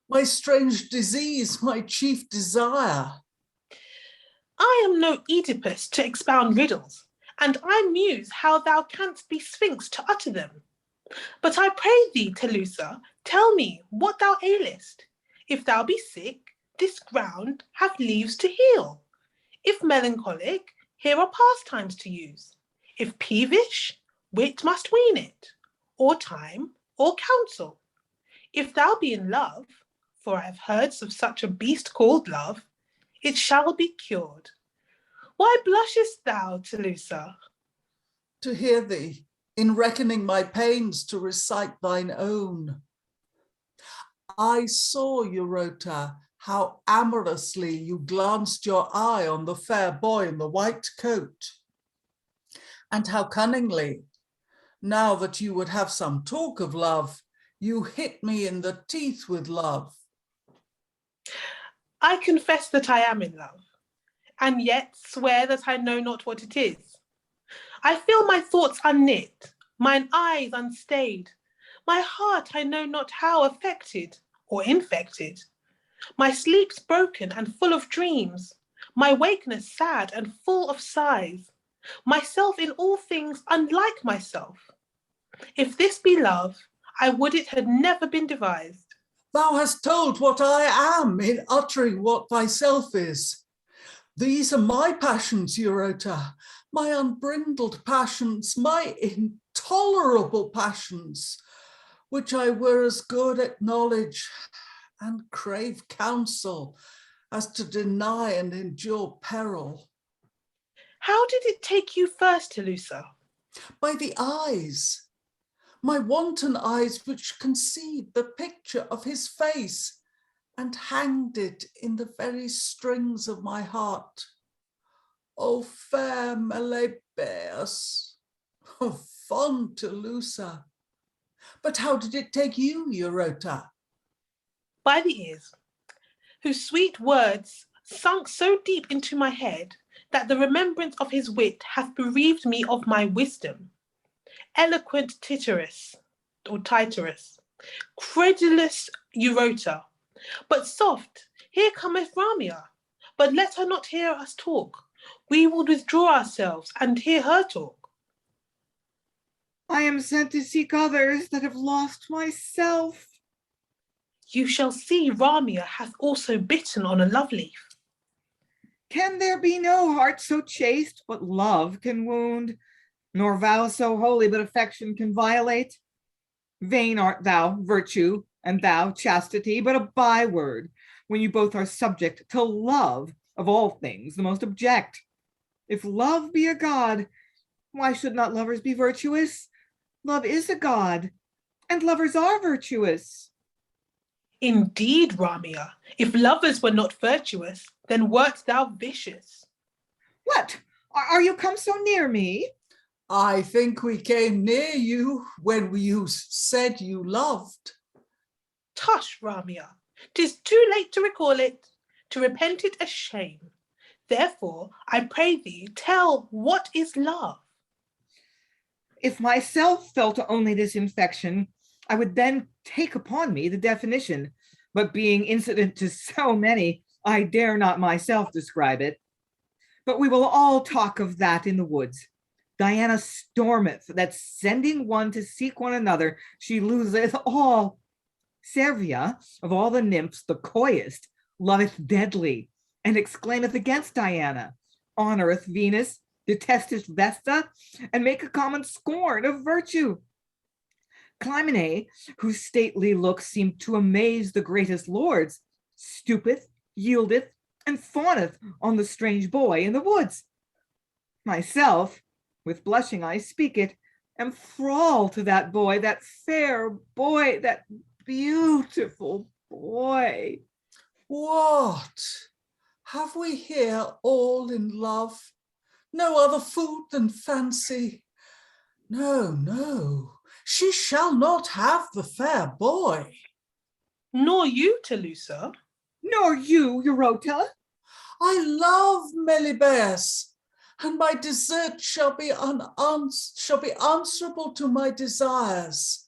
Speaker 4: My strange disease, my chief desire.
Speaker 2: I am no Oedipus to expound riddles, and I muse how thou canst be sphinx to utter them. But I pray thee, Telusa, tell me what thou ailest. If thou be sick, this ground hath leaves to heal. If melancholic, here are pastimes to use. If peevish, wit must wean it, or time, or counsel. If thou be in love, for I have heard of such a beast called love, it shall be cured. Why blushest thou, Telusa?
Speaker 4: To hear thee, in reckoning my pains, to recite thine own. I saw, Eurota, how amorously you glanced your eye on the fair boy in the white coat, and how cunningly, now that you would have some talk of love, you hit me in the teeth with love.
Speaker 2: I confess that I am in love, and yet swear that I know not what it is. I feel my thoughts unknit, mine eyes unstayed, my heart I know not how affected or infected, my sleeps broken and full of dreams, my wakeness sad and full of sighs, myself in all things unlike myself. If this be love, I would it had never been devised.
Speaker 4: Thou hast told what I am in uttering what thyself is. These are my passions, Eurota, my unbrindled passions, my intolerable passions, which I were as good acknowledge and crave counsel as to deny and endure peril.
Speaker 2: How did it take you first, Telusa?
Speaker 4: By the eyes, my wanton eyes which conceived the picture of his face and hanged it in the very strings of my heart. O fair Melebeus, O fond Telusa. But how did it take you, Eurota?
Speaker 2: By the ears, whose sweet words sunk so deep into my head that the remembrance of his wit hath bereaved me of my wisdom. Eloquent Tyterus, or Tyterus, credulous Eurota. But soft, here cometh Ramia. But let her not hear us talk. We will withdraw ourselves and hear her talk.
Speaker 5: I am sent to seek others that have lost myself.
Speaker 2: You shall see Ramia hath also bitten on a love leaf.
Speaker 5: Can there be no heart so chaste but love can wound, nor vow so holy but affection can violate? Vain art thou, virtue, and thou, chastity, but a byword, when you both are subject to love, of all things the most abject. If love be a god, why should not lovers be virtuous? Love is a god, and lovers are virtuous.
Speaker 2: Indeed, Ramia, if lovers were not virtuous, then wert thou vicious.
Speaker 5: What? Are you come so near me?
Speaker 4: I think we came near you when you said you loved.
Speaker 2: Tush, Ramia, 'tis too late to recall it, to repent it a shame. Therefore, I pray thee, tell what is love?
Speaker 5: If myself felt only this infection, I would then take upon me the definition, but being incident to so many, I dare not myself describe it. But we will all talk of that in the woods. Diana stormeth that sending one to seek one another, she loseth all. Servia, of all the nymphs the coyest, loveth deadly, and exclaimeth against Diana, honoreth Venus, detesteth Vesta, and make a common scorn of virtue. Clymene, whose stately looks seem to amaze the greatest lords, stoopeth, yieldeth, and fawneth on the strange boy in the woods. Myself, with blushing I speak it, am thrall to that boy, that fair boy, that beautiful boy.
Speaker 4: What? Have we here all in love? No other food than fancy? No, no, she shall not have the fair boy.
Speaker 2: Nor you, Telusa.
Speaker 5: Nor you, Eurota.
Speaker 4: I love Melebeus, and my desert shall be answerable to my desires.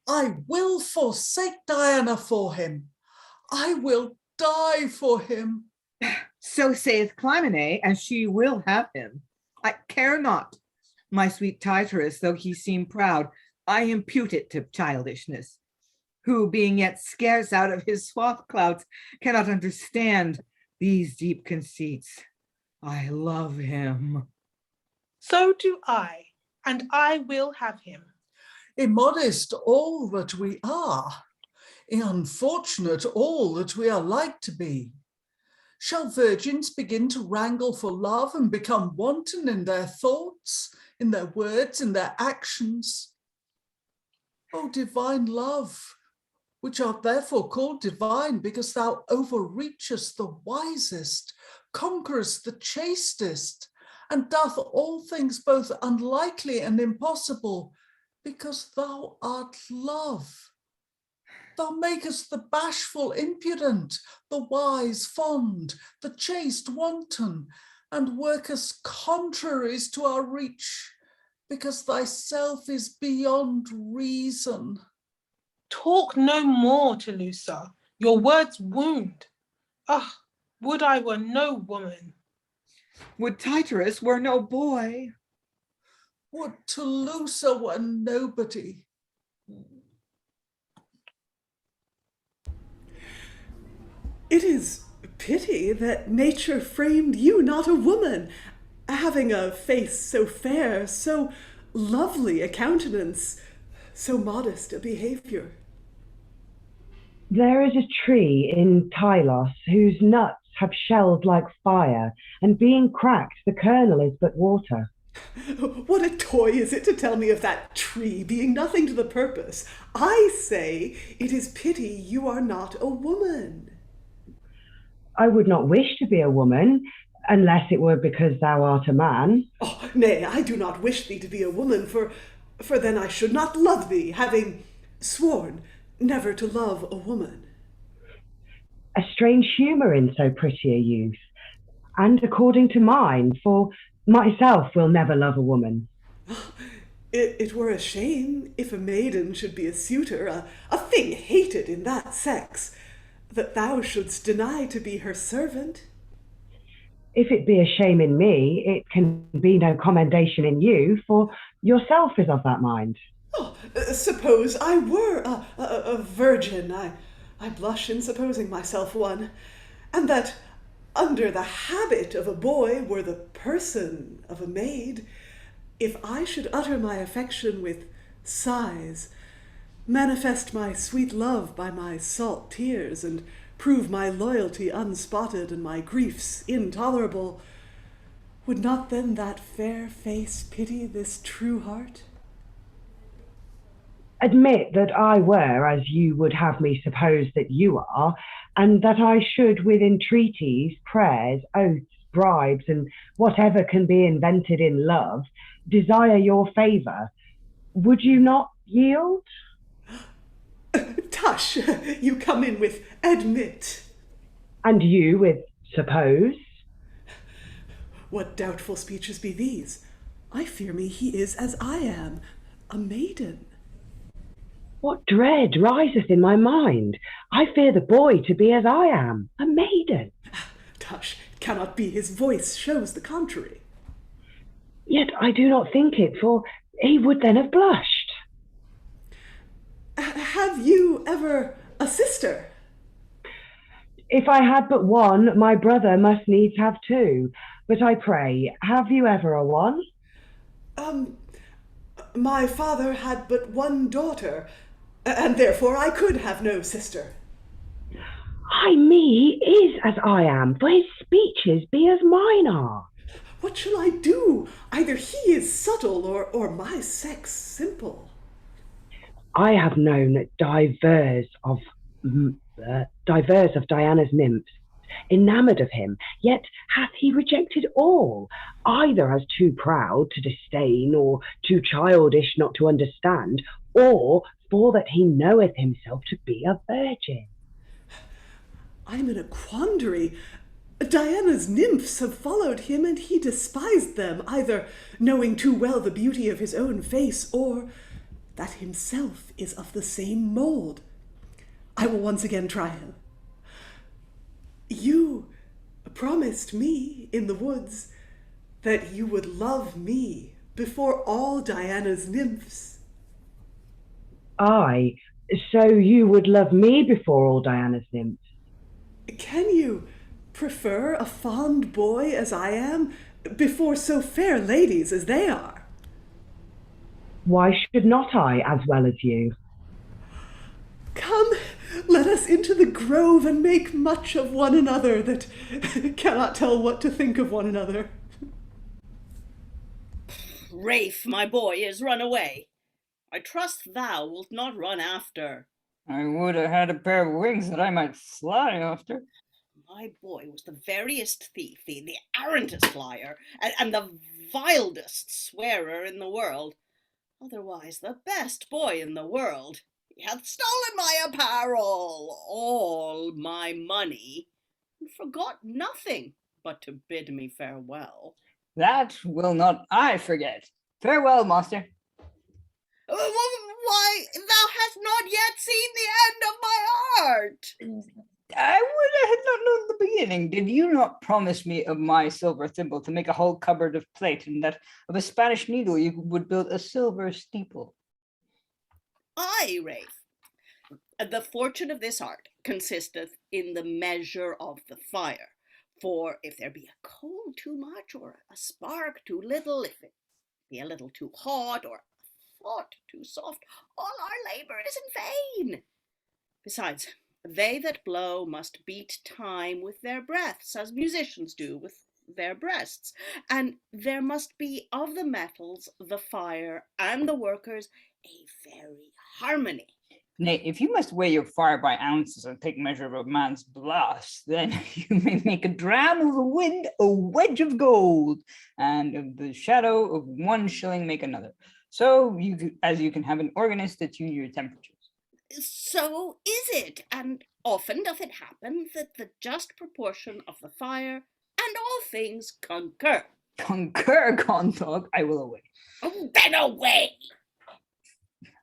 Speaker 4: I will forsake Diana for him. I will die for him.
Speaker 5: So saith Clymene, and she will have him. I care not, my sweet Tyterus, though he seem proud, I impute it to childishness, who, being yet scarce out of his swath clouds, cannot understand these deep conceits. I love him.
Speaker 2: So do I, and I will have him.
Speaker 4: Immodest all that we are, unfortunate all that we are like to be. Shall virgins begin to wrangle for love and become wanton in their thoughts, in their words, in their actions? O divine love, which art therefore called divine because thou overreachest the wisest, conquerest the chastest, and doth all things both unlikely and impossible, because thou art love. Thou makest the bashful impudent, the wise fond, the chaste wanton, and workest contraries to our reach, because thyself is beyond reason.
Speaker 2: Talk no more, Telusa. Your words wound. Ah, would I were no woman.
Speaker 5: Would Tyterus were no boy.
Speaker 4: Would Telusa were nobody.
Speaker 6: It is pity that nature framed you not a woman, having a face so fair, so lovely a countenance, so modest a behavior.
Speaker 7: There is a tree in Tylos whose nuts have shells like fire, and being cracked, the kernel is but water.
Speaker 6: What a toy is it to tell me of that tree being nothing to the purpose? I say it is pity you are not a woman.
Speaker 7: I would not wish to be a woman, unless it were because thou art a man.
Speaker 6: Oh, nay, I do not wish thee to be a woman, for then I should not love thee, having sworn never to love a woman.
Speaker 7: A strange humour in so pretty a youth, and according to mine, for myself will never love a woman.
Speaker 6: It were a shame if a maiden should be a suitor, a thing hated in that sex, that thou shouldst deny to be her servant.
Speaker 7: If it be a shame in me, it can be no commendation in you, for yourself is of that mind.
Speaker 6: Oh, suppose I were a virgin, I blush in supposing myself one, and that under the habit of a boy were the person of a maid, if I should utter my affection with sighs, manifest my sweet love by my salt tears, and prove my loyalty unspotted and my griefs intolerable, would not then that fair face pity this true heart?
Speaker 7: Admit that I were as you would have me suppose that you are, and that I should with entreaties, prayers, oaths, bribes, and whatever can be invented in love, desire your favour. Would you not yield?
Speaker 6: Tush, you come in with admit.
Speaker 7: And you with suppose?
Speaker 6: What doubtful speeches be these? I fear me he is as I am, a maiden.
Speaker 7: What dread riseth in my mind? I fear the boy to be as I am, a maiden.
Speaker 6: Tush, it cannot be, his voice shows the contrary.
Speaker 7: Yet I do not think it, for he would then have blushed.
Speaker 6: Have you ever a sister?
Speaker 7: If I had but one, my brother must needs have two. But I pray, have you ever a one?
Speaker 6: My father had but one daughter, and therefore I could have no sister.
Speaker 7: Ay me, he is as I am, for his speeches be as mine are.
Speaker 6: What shall I do? Either he is subtle, or my sex simple.
Speaker 7: I have known divers of Diana's nymphs, enamoured of him, yet hath he rejected all, either as too proud to disdain, or too childish not to understand, or for that he knoweth himself to be a virgin.
Speaker 6: I'm in a quandary. Diana's nymphs have followed him, and he despised them, either knowing too well the beauty of his own face, or that himself is of the same mould. I will once again try him. You promised me in the woods that you would love me before all Diana's nymphs.
Speaker 7: Aye, so you would love me before all Diana's nymphs?
Speaker 6: Can you prefer a fond boy as I am before so fair ladies as they are?
Speaker 7: Why should not I as well as you?
Speaker 6: Come, let us into the grove and make much of one another that cannot tell what to think of one another.
Speaker 8: Rafe, my boy, is run away. I trust thou wilt not run after.
Speaker 1: I would have had a pair of wings that I might fly after.
Speaker 8: My boy was the veriest thief, the arrantest liar, and the vilest swearer in the world. Otherwise the best boy in the world. He hath stolen my apparel, all my money, and forgot nothing but to bid me farewell.
Speaker 1: That will not I forget. Farewell, master.
Speaker 8: Why, thou hast not yet seen the end of my art.
Speaker 1: I would have not known the beginning. Did you not promise me of my silver thimble to make a whole cupboard of plate, and that of a Spanish needle you would build a silver steeple?
Speaker 8: Aye, Rafe. The fortune of this art consisteth in the measure of the fire. For if there be a coal too much, or a spark too little, if it be a little too hot, or a thought too soft, all our labour is in vain. Besides, they that blow must beat time with their breaths, as musicians do with their breasts, and there must be of the metals, the fire, and the workers a very harmony.
Speaker 1: Nay, if you must weigh your fire by ounces and take measure of a man's blast, then you may make a dram of the wind a wedge of gold, and of the shadow of 1 shilling make another. So as you can have an organist attune your temperatures.
Speaker 8: So is it, and often doth it happen that the just proportion of the fire and all things concur.
Speaker 1: Concur, Condog, I will away.
Speaker 8: Oh, then away!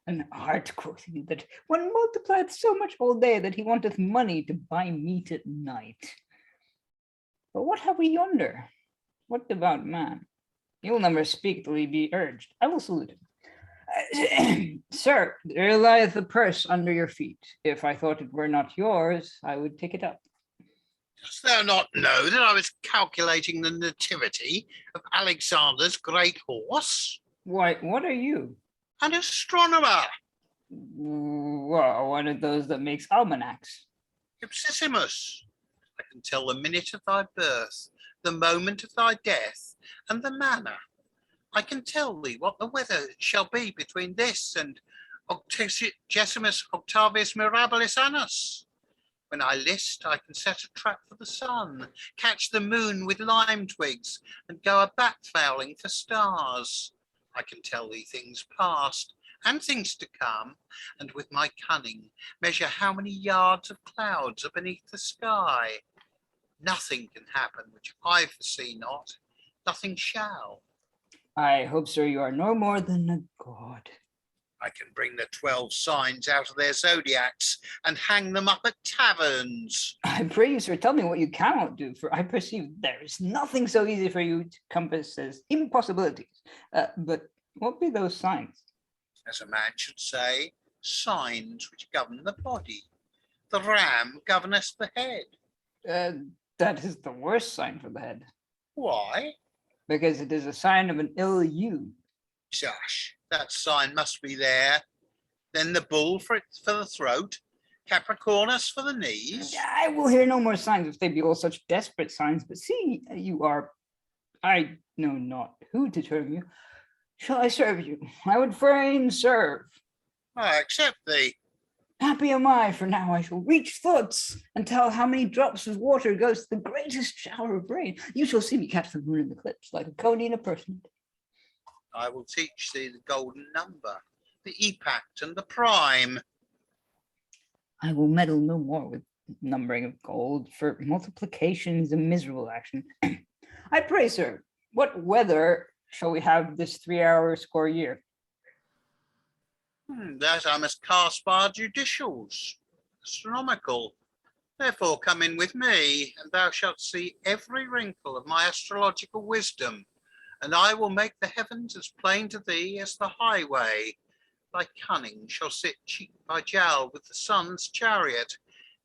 Speaker 1: An art, quoth he, that one multiplieth so much all day that he wanteth money to buy meat at night. But what have we yonder? What devout man? He will never speak till he be urged. I will salute him. Sir, there lieth a purse under your feet. If I thought it were not yours, I would take it up.
Speaker 3: Dost thou not know that I was calculating the nativity of Alexander's great horse?
Speaker 1: Why, what are you?
Speaker 3: An astronomer.
Speaker 1: Well, one of those that makes almanacs.
Speaker 3: Ipsissimus. I can tell the minute of thy birth, the moment of thy death, and the manner. I can tell thee what the weather shall be between this and Octesimus Octavius Mirabilis Annus. When I list, I can set a trap for the sun, catch the moon with lime twigs, and go a bat fowling for stars. I can tell thee things past and things to come, and with my cunning measure how many yards of clouds are beneath the sky. Nothing can happen which I foresee not, nothing shall.
Speaker 1: I hope, sir, you are no more than a god.
Speaker 3: I can bring the 12 signs out of their zodiacs and hang them up at taverns.
Speaker 1: I pray you, sir, tell me what you cannot do, for I perceive there is nothing so easy for you to compass as impossibilities. But what be those signs?
Speaker 3: As a man should say, signs which govern the body. The ram governeth the head.
Speaker 1: That is the worst sign for the head.
Speaker 3: Why?
Speaker 1: Because it is a sign of an ill ewe.
Speaker 3: Shush, that sign must be there. Then the bull for the throat, Capricornus for the knees.
Speaker 1: I will hear no more signs if they be all such desperate signs. But see, you are, I know not who to term you. Shall I serve you? I would fain serve.
Speaker 3: I accept thee.
Speaker 1: Happy am I, for now I shall reach thoughts and tell how many drops of water goes to the greatest shower of rain. You shall see me catch the moon in the eclipse like a coney in a person.
Speaker 3: I will teach thee the golden number, the epoch and the prime.
Speaker 1: I will meddle no more with numbering of gold, for multiplication is a miserable action. I pray, sir, what weather shall we have this 3-hour score year?
Speaker 3: That I must cast by judicials, astronomical. Therefore come in with me, and thou shalt see every wrinkle of my astrological wisdom, and I will make the heavens as plain to thee as the highway. Thy cunning shall sit cheek by jowl with the sun's chariot.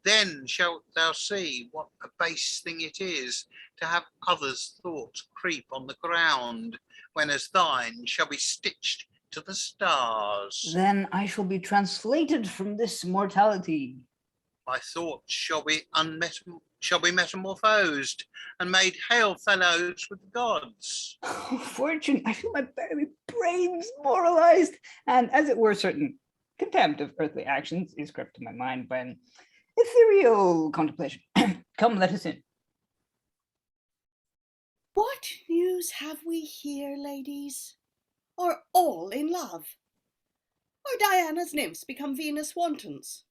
Speaker 3: Then shalt thou see what a base thing it is to have others' thoughts creep on the ground, when as thine shall be stitched to the stars.
Speaker 1: Then I shall be translated from this mortality.
Speaker 3: My thoughts shall be metamorphosed and made hail fellows with the gods.
Speaker 1: Oh, fortune, I feel my very brains moralized, and as it were, certain contempt of earthly actions is crept to my mind by an ethereal contemplation. Come, let us in.
Speaker 8: What news have we here, ladies? Are all in love? Are Diana's nymphs become Venus' wantons?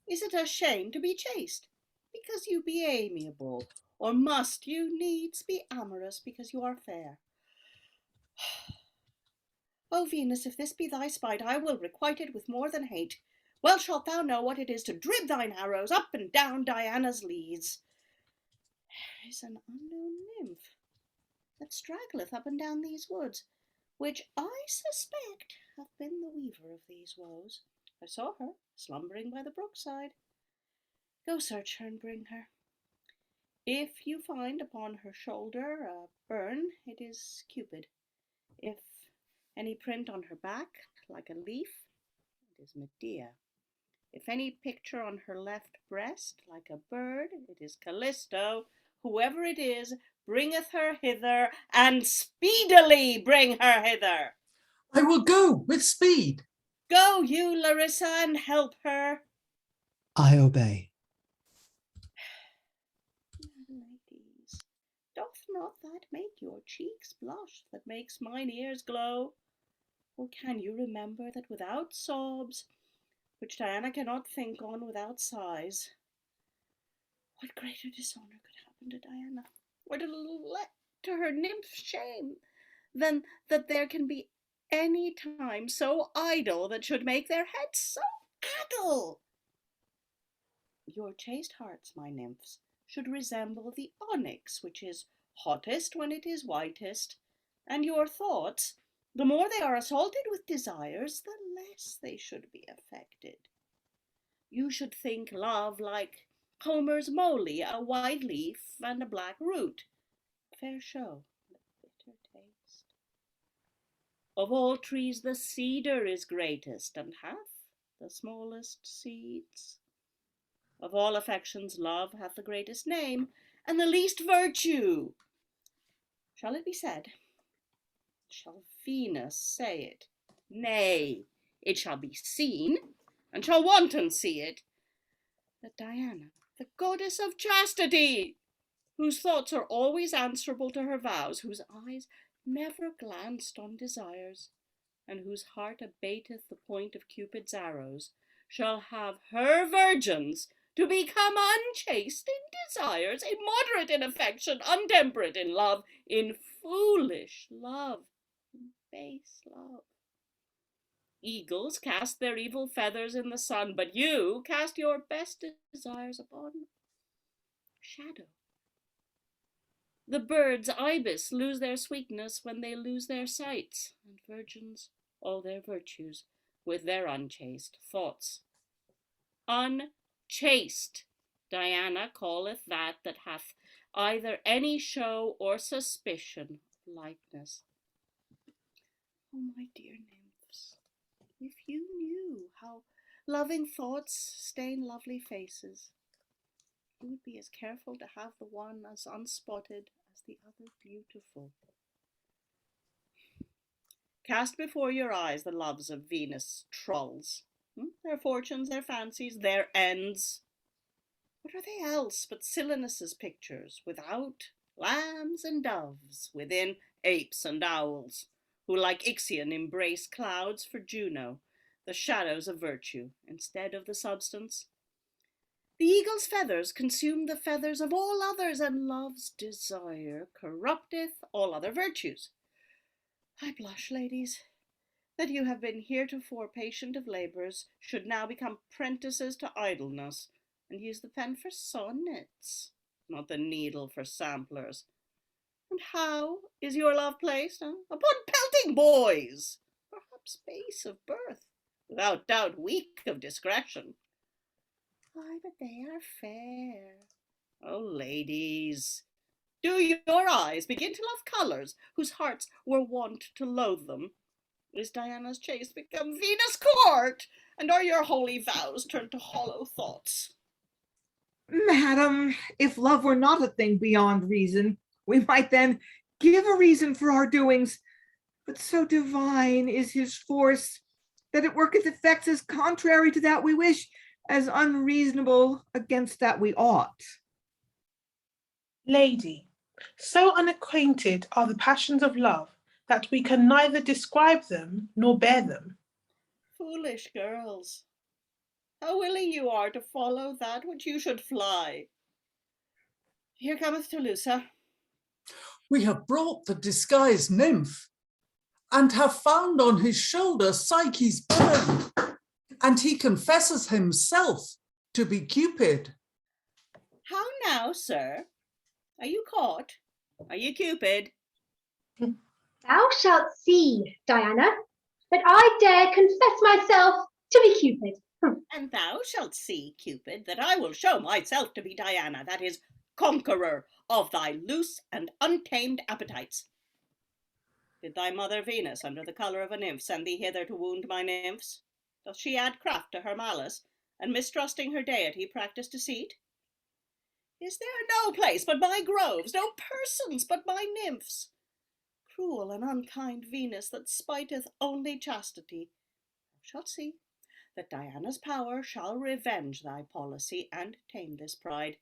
Speaker 8: Is it a shame to be chaste, because you be amiable, or must you needs be amorous, because you are fair? O Venus, if this be thy spite, I will requite it with more than hate. Well shalt thou know what it is to drib thine arrows up and down Diana's leads. There is an unknown nymph that straggleth up and down these woods, which I suspect hath been the weaver of these woes, I saw her slumbering by the brookside. Go search her and bring her. If you find upon her shoulder a burn, it is Cupid. If any print on her back, like a leaf, it is Medea. If any picture on her left breast, like a bird, it is Callisto. Whoever it is, bringeth her hither, and speedily bring her hither.
Speaker 4: I will go with speed.
Speaker 8: Go you, Larissa, and help her.
Speaker 10: I obey.
Speaker 8: Ladies, doth not that make your cheeks blush, that makes mine ears glow? Or can you remember that without sobs, which Diana cannot think on without sighs, what greater dishonour could happen to Diana, or to let to her nymph shame, than that there can be any time so idle that should make their heads so addle? Your chaste hearts, my nymphs, should resemble the onyx, which is hottest when it is whitest, and your thoughts, the more they are assaulted with desires, the less they should be affected. You should think love like Homer's moly, a white leaf and a black root, fair show, but bitter taste. Of all trees the cedar is greatest, and hath the smallest seeds. Of all affections love hath the greatest name, and the least virtue. Shall it be said? Shall Venus say it? Nay, it shall be seen, and shall wanton see it, that Diana, the goddess of chastity, whose thoughts are always answerable to her vows, whose eyes never glanced on desires, and whose heart abateth the point of Cupid's arrows, shall have her virgins to become unchaste in desires, immoderate in affection, untemperate in love, in foolish love, in base love. Eagles cast their evil feathers in the sun, but you cast your best desires upon shadow. The birds ibis lose their sweetness when they lose their sights, and virgins all their virtues with their unchaste thoughts. Unchaste, Diana calleth that hath either any show or suspicion of lightness. Oh, my dear nymphs, if you knew how loving thoughts stain lovely faces, you would be as careful to have the one as unspotted as the other beautiful. Cast before your eyes the loves of Venus trulls, their fortunes, their fancies, their ends. What are they else but Silenus's pictures, without lambs and doves, within apes and owls, who like Ixion embrace clouds for Juno, the shadows of virtue, instead of the substance? The eagle's feathers consume the feathers of all others, and love's desire corrupteth all other virtues. I blush, ladies, that you have been heretofore patient of labours, should now become prentices to idleness, and use the pen for sonnets, not the needle for samplers. And how is your love placed? Upon pelting boys, perhaps base of birth, without doubt weak of discretion. Why, but they are fair. Oh, ladies, do your eyes begin to love colours, whose hearts were wont to loathe them? Is Diana's chase become Venus' court, and are your holy vows turned to hollow thoughts?
Speaker 5: Madam, if love were not a thing beyond reason, we might then give a reason for our doings. But so divine is his force, that it worketh effects as contrary to that we wish, as unreasonable against that we ought.
Speaker 2: Lady, so unacquainted are the passions of love, that we can neither describe them nor bear them.
Speaker 8: Foolish girls, how willing you are to follow that which you should fly. Here cometh Telusa.
Speaker 4: We have brought the disguised nymph, and have found on his shoulder Psyche's burden, and he confesses himself to be Cupid.
Speaker 8: How now, sir? Are you caught? Are you Cupid?
Speaker 11: Thou shalt see, Diana, that I dare confess myself to be Cupid.
Speaker 8: And thou shalt see, Cupid, that I will show myself to be Diana, that is, conqueror of thy loose and untamed appetites. Did thy mother Venus, under the colour of a nymph, send thee hither to wound my nymphs? Doth she add craft to her malice, and mistrusting her deity practise deceit? Is there no place but my groves, no persons but my nymphs? Cruel and unkind Venus, that spiteth only chastity, thou shalt see that Diana's power shall revenge thy policy and tame this pride.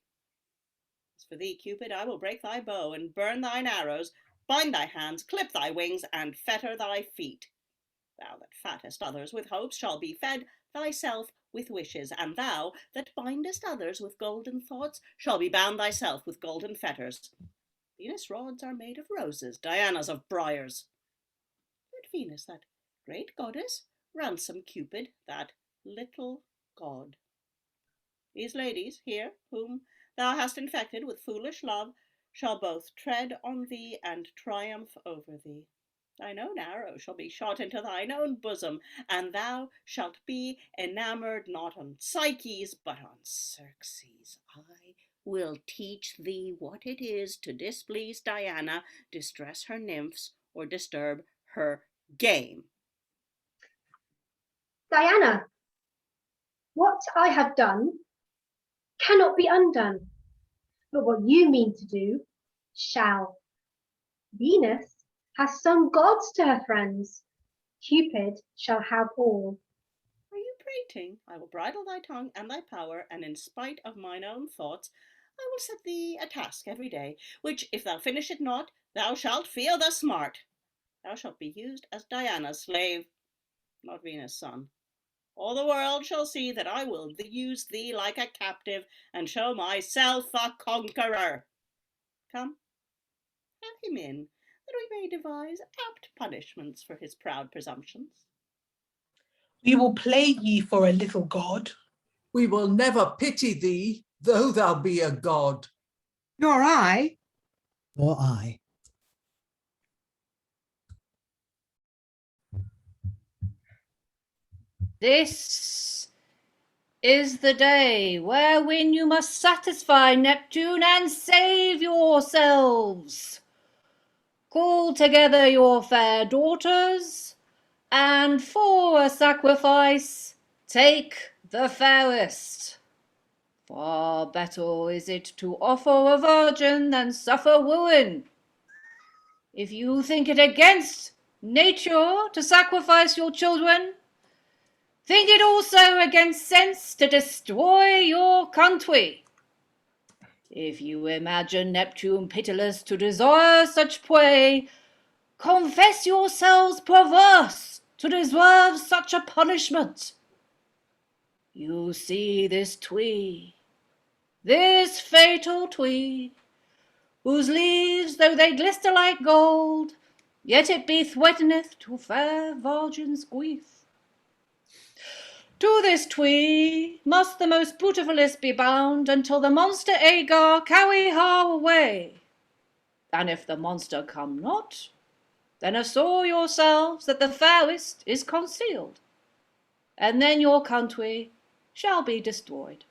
Speaker 8: As for thee, Cupid, I will break thy bow and burn thine arrows, bind thy hands, clip thy wings, and fetter thy feet. Thou that fattest others with hopes shall be fed thyself with wishes, and thou that bindest others with golden thoughts shall be bound thyself with golden fetters. Venus' rods are made of roses, Diana's of briars. Let Venus, that great goddess, ransom Cupid, that little god. These ladies here, whom thou hast infected with foolish love, shall both tread on thee and triumph over thee. Thine own arrow shall be shot into thine own bosom, and thou shalt be enamoured not on Psyche's, but on Xerxes. I will teach thee what it is to displease Diana, distress her nymphs, or disturb her game.
Speaker 11: Diana, what I have done cannot be undone, but what you mean to do shall. Venus has some gods to her friends. Cupid shall have all.
Speaker 8: Are you prating? I will bridle thy tongue and thy power, and in spite of mine own thoughts, I will set thee a task every day, which, if thou finish it not, thou shalt feel the smart. Thou shalt be used as Diana's slave, not Venus' son. All the world shall see that I will use thee like a captive, and show myself a conqueror. Come, have him in, that we may devise apt punishments for his proud presumptions.
Speaker 2: We will play ye for a little god.
Speaker 4: We will never pity thee, though thou be a god.
Speaker 5: Nor I.
Speaker 10: Nor I.
Speaker 9: This is the day wherein you must satisfy Neptune and save yourselves. Call together your fair daughters, and for a sacrifice take the fairest. Far better is it to offer a virgin than suffer ruin. If you think it against nature to sacrifice your children, think it also against sense to destroy your country. If you imagine Neptune pitiless to desire such prey, confess yourselves perverse to deserve such a punishment. You see this tree, this fatal tree, whose leaves, though they glister like gold, yet it be threateneth to fair virgin's grief. To this tree must the most beautifulest be bound until the monster Auger carry her away. And if the monster come not, then assure yourselves that the fairest is concealed, and then your country shall be destroyed.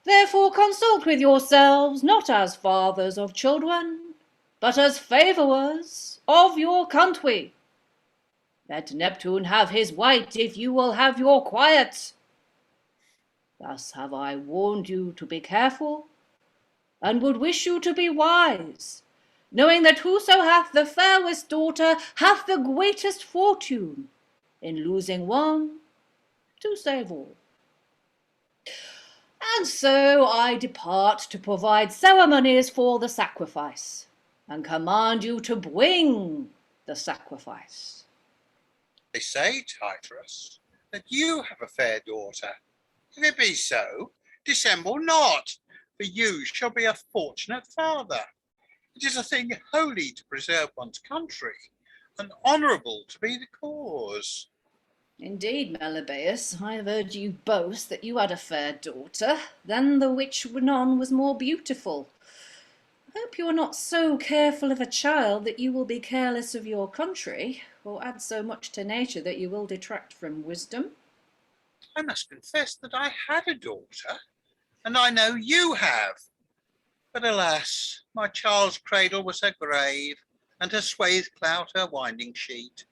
Speaker 9: Therefore consult with yourselves, not as fathers of children, but as favourers of your country. Let Neptune have his right if you will have your quiet. Thus have I warned you to be careful, and would wish you to be wise, knowing that whoso hath the fairest daughter hath the greatest fortune, in losing one to save all. And so I depart to provide ceremonies for the sacrifice, and command you to bring the sacrifice.
Speaker 3: They say, Tyterus, that you have a fair daughter. If it be so, dissemble not, for you shall be a fortunate father. It is a thing holy to preserve one's country, and honourable to be the cause.
Speaker 9: Indeed, Melebeus, I have heard you boast that you had a fair daughter, than the which none was more beautiful. I hope you are not so careful of a child that you will be careless of your country, or add so much to nature that you will detract from wisdom.
Speaker 3: I must confess that I had a daughter, and I know you have. But alas, my child's cradle was her grave, and her swathed cloud her winding sheet.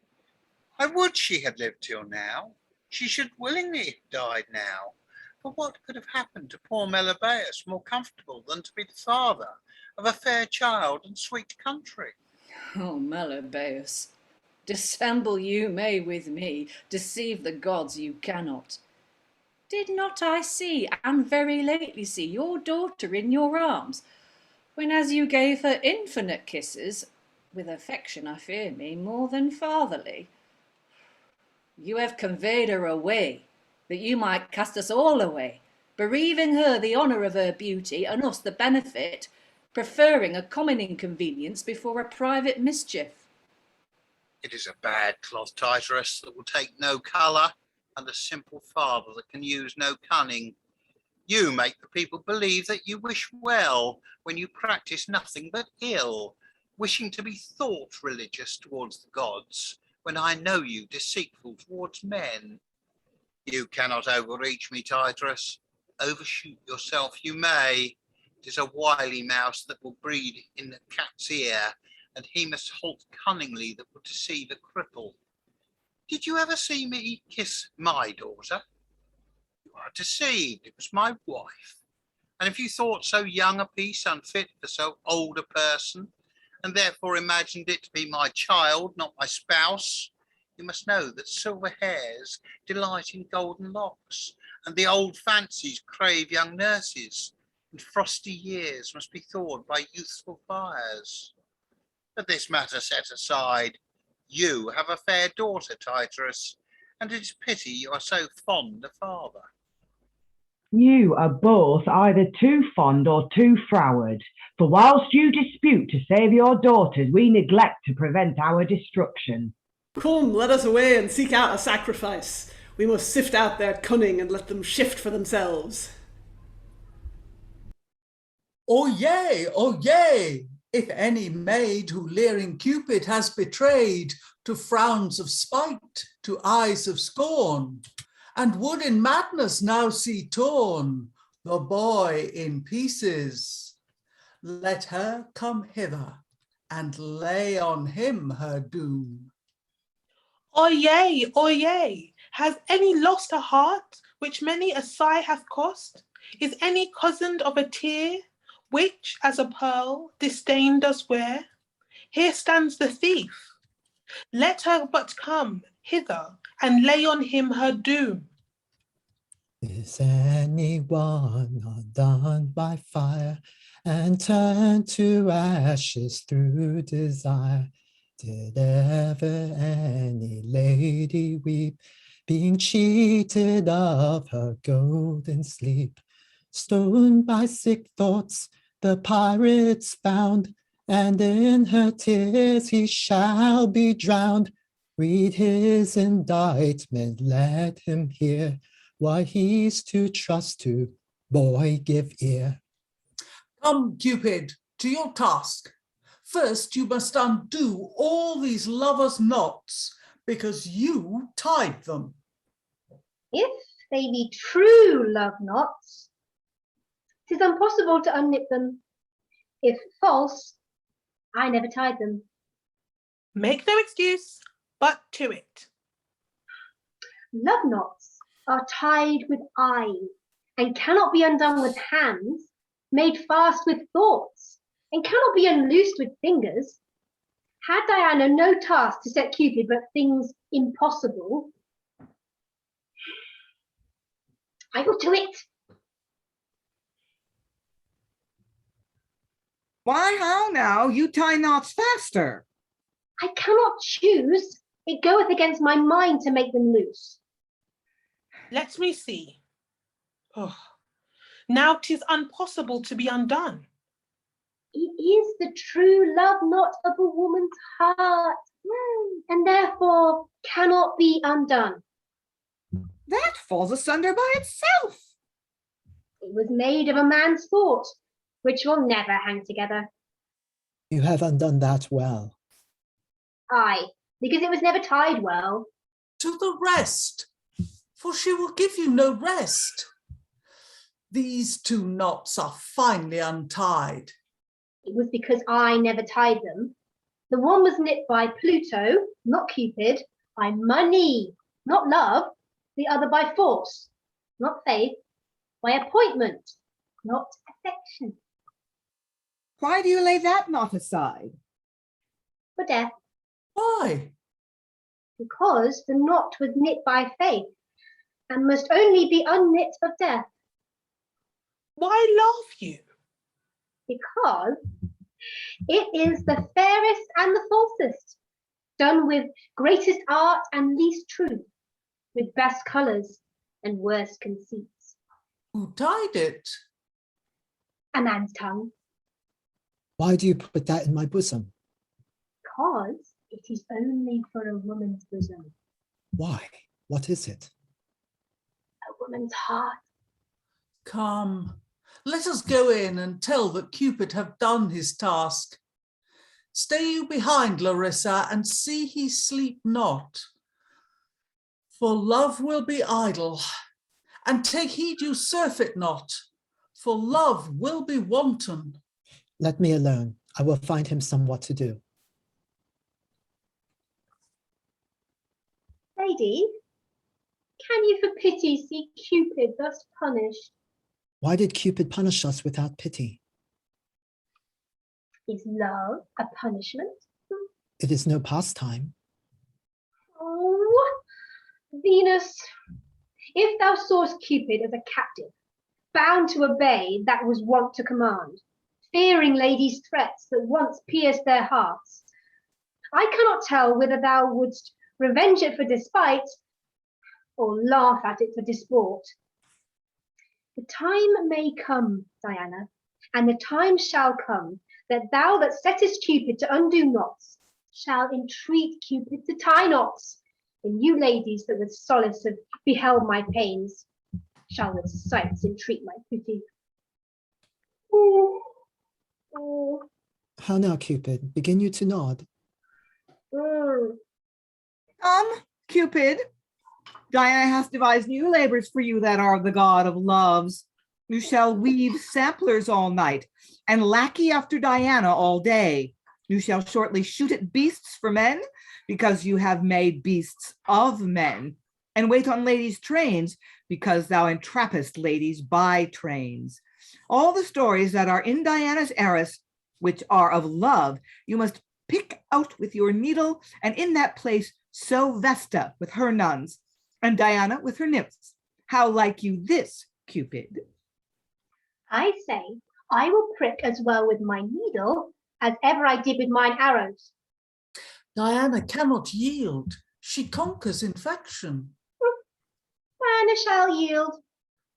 Speaker 3: I would she had lived till now. She should willingly have died now. For what could have happened to poor Melebeus more comfortable than to be the father of a fair child and sweet country?
Speaker 9: Oh, Melebeus, dissemble you may with me, deceive the gods you cannot. Did not I see, and very lately see, your daughter in your arms, when as you gave her infinite kisses, with affection I fear me more than fatherly, you have conveyed her away, that you might cast us all away, bereaving her the honour of her beauty, and us the benefit, preferring a common inconvenience before a private mischief.
Speaker 3: It is a bad cloth, Tyterus, that will take no colour, and a simple father that can use no cunning. You make the people believe that you wish well, when you practice nothing but ill, wishing to be thought religious towards the gods, when I know you deceitful towards men. You cannot overreach me, Tyterus. Overshoot yourself you may. It is a wily mouse that will breed in the cat's ear, and he must halt cunningly that will deceive a cripple. Did you ever see me kiss my daughter? You are deceived. It was my wife. And if you thought so young a piece unfit for so old a person, and therefore imagined it to be my child, not my spouse, you must know that silver hairs delight in golden locks, and the old fancies crave young nurses, and frosty years must be thawed by youthful fires. But this matter set aside, you have a fair daughter, Tyterus, and it is pity you are so fond a father.
Speaker 7: You are both either too fond or too froward, for whilst you dispute to save your daughters, we neglect to prevent our destruction.
Speaker 6: Come, let us away and seek out a sacrifice. We must sift out their cunning and let them shift for themselves.
Speaker 4: Oh yea, oh yea! If any maid who leering Cupid has betrayed to frowns of spite, to eyes of scorn, and would in madness now see torn the boy in pieces, let her come hither and lay on him her doom.
Speaker 2: Oyez, oyez, has any lost a heart, which many a sigh hath cost? Is any cozened of a tear, which, as a pearl, disdain does wear? Here stands the thief. Let her but come hither, and lay on him her doom.
Speaker 10: Is anyone undone by fire, and turned to ashes through desire? Did ever any lady weep, being cheated of her golden sleep? Stoned by sick thoughts, the pirate's found, and in her tears he shall be drowned. Read his indictment, let him hear, why he's to trust to, boy, give ear.
Speaker 4: Come, Cupid, to your task. First, you must undo all these lovers' knots, because you tied them.
Speaker 11: If they be true love knots, 'tis impossible to unknit them. If false, I never tied them.
Speaker 2: Make no excuse, but to it.
Speaker 11: Love knots are tied with eyes, and cannot be undone with hands, made fast with thoughts, and cannot be unloosed with fingers. Had Diana no task to set Cupid but things impossible, I will to it.
Speaker 5: Why, how now? You tie knots faster.
Speaker 11: I cannot choose. It goeth against my mind to make them loose.
Speaker 2: Let me see. Oh, now 'tis impossible to be undone.
Speaker 11: It is the true love knot of a woman's heart, and therefore cannot be undone.
Speaker 5: That falls asunder by itself.
Speaker 11: It was made of a man's thought, which will never hang together.
Speaker 10: You have undone that well.
Speaker 11: Aye, because it was never tied well.
Speaker 4: To the rest, for she will give you no rest. These 2 knots are finely untied.
Speaker 11: It was because I never tied them. The one was knit by Pluto, not Cupid, by money, not love. The other by force, not faith, by appointment, not affection.
Speaker 5: Why do you lay that knot aside?
Speaker 11: For death.
Speaker 4: Why?
Speaker 11: Because the knot was knit by faith, and must only be unknit of death.
Speaker 2: Why laugh you?
Speaker 11: Because it is the fairest and the falsest, done with greatest art and least truth, with best colours and worst conceits.
Speaker 4: Who tied it?
Speaker 11: A man's tongue.
Speaker 10: Why do you put that in my bosom?
Speaker 11: Because it is only for a woman's bosom.
Speaker 10: Why? What is it?
Speaker 11: A woman's heart.
Speaker 4: Come, let us go in and tell that Cupid have done his task. Stay you behind, Larissa, and see he sleep not. For love will be idle, and take heed you surfeit not, for love will be wanton.
Speaker 10: Let me alone. I will find him somewhat to do.
Speaker 11: Lady, can you for pity see Cupid thus punished?
Speaker 10: Why did Cupid punish us without pity?
Speaker 11: Is love a punishment?
Speaker 10: It is no pastime.
Speaker 11: Oh, Venus, if thou sawest Cupid as a captive, bound to obey that was wont to command, fearing ladies' threats that once pierced their hearts, I cannot tell whether thou wouldst revenge it for despite, or laugh at it for disport. The time may come, Diana, and the time shall come, that thou that settest Cupid to undo knots, shall entreat Cupid to tie knots, and you ladies that with solace have beheld my pains, shall with sights entreat my pity.
Speaker 10: How now, Cupid? Begin you to nod.
Speaker 5: Cupid, Diana hath devised new labors for you that are the god of loves. You shall weave samplers all night, and lackey after Diana all day. You shall shortly shoot at beasts for men, because you have made beasts of men, and wait on ladies' trains, because thou entrappest ladies by trains. All the stories that are in Diana's Eris, which are of love, you must pick out with your needle, and in that place sew Vesta with her nuns, and Diana with her nymphs. How like you this, Cupid?
Speaker 11: I say, I will prick as well with my needle as ever I did with mine arrows.
Speaker 4: Diana cannot yield. She conquers infection.
Speaker 11: Diana shall yield.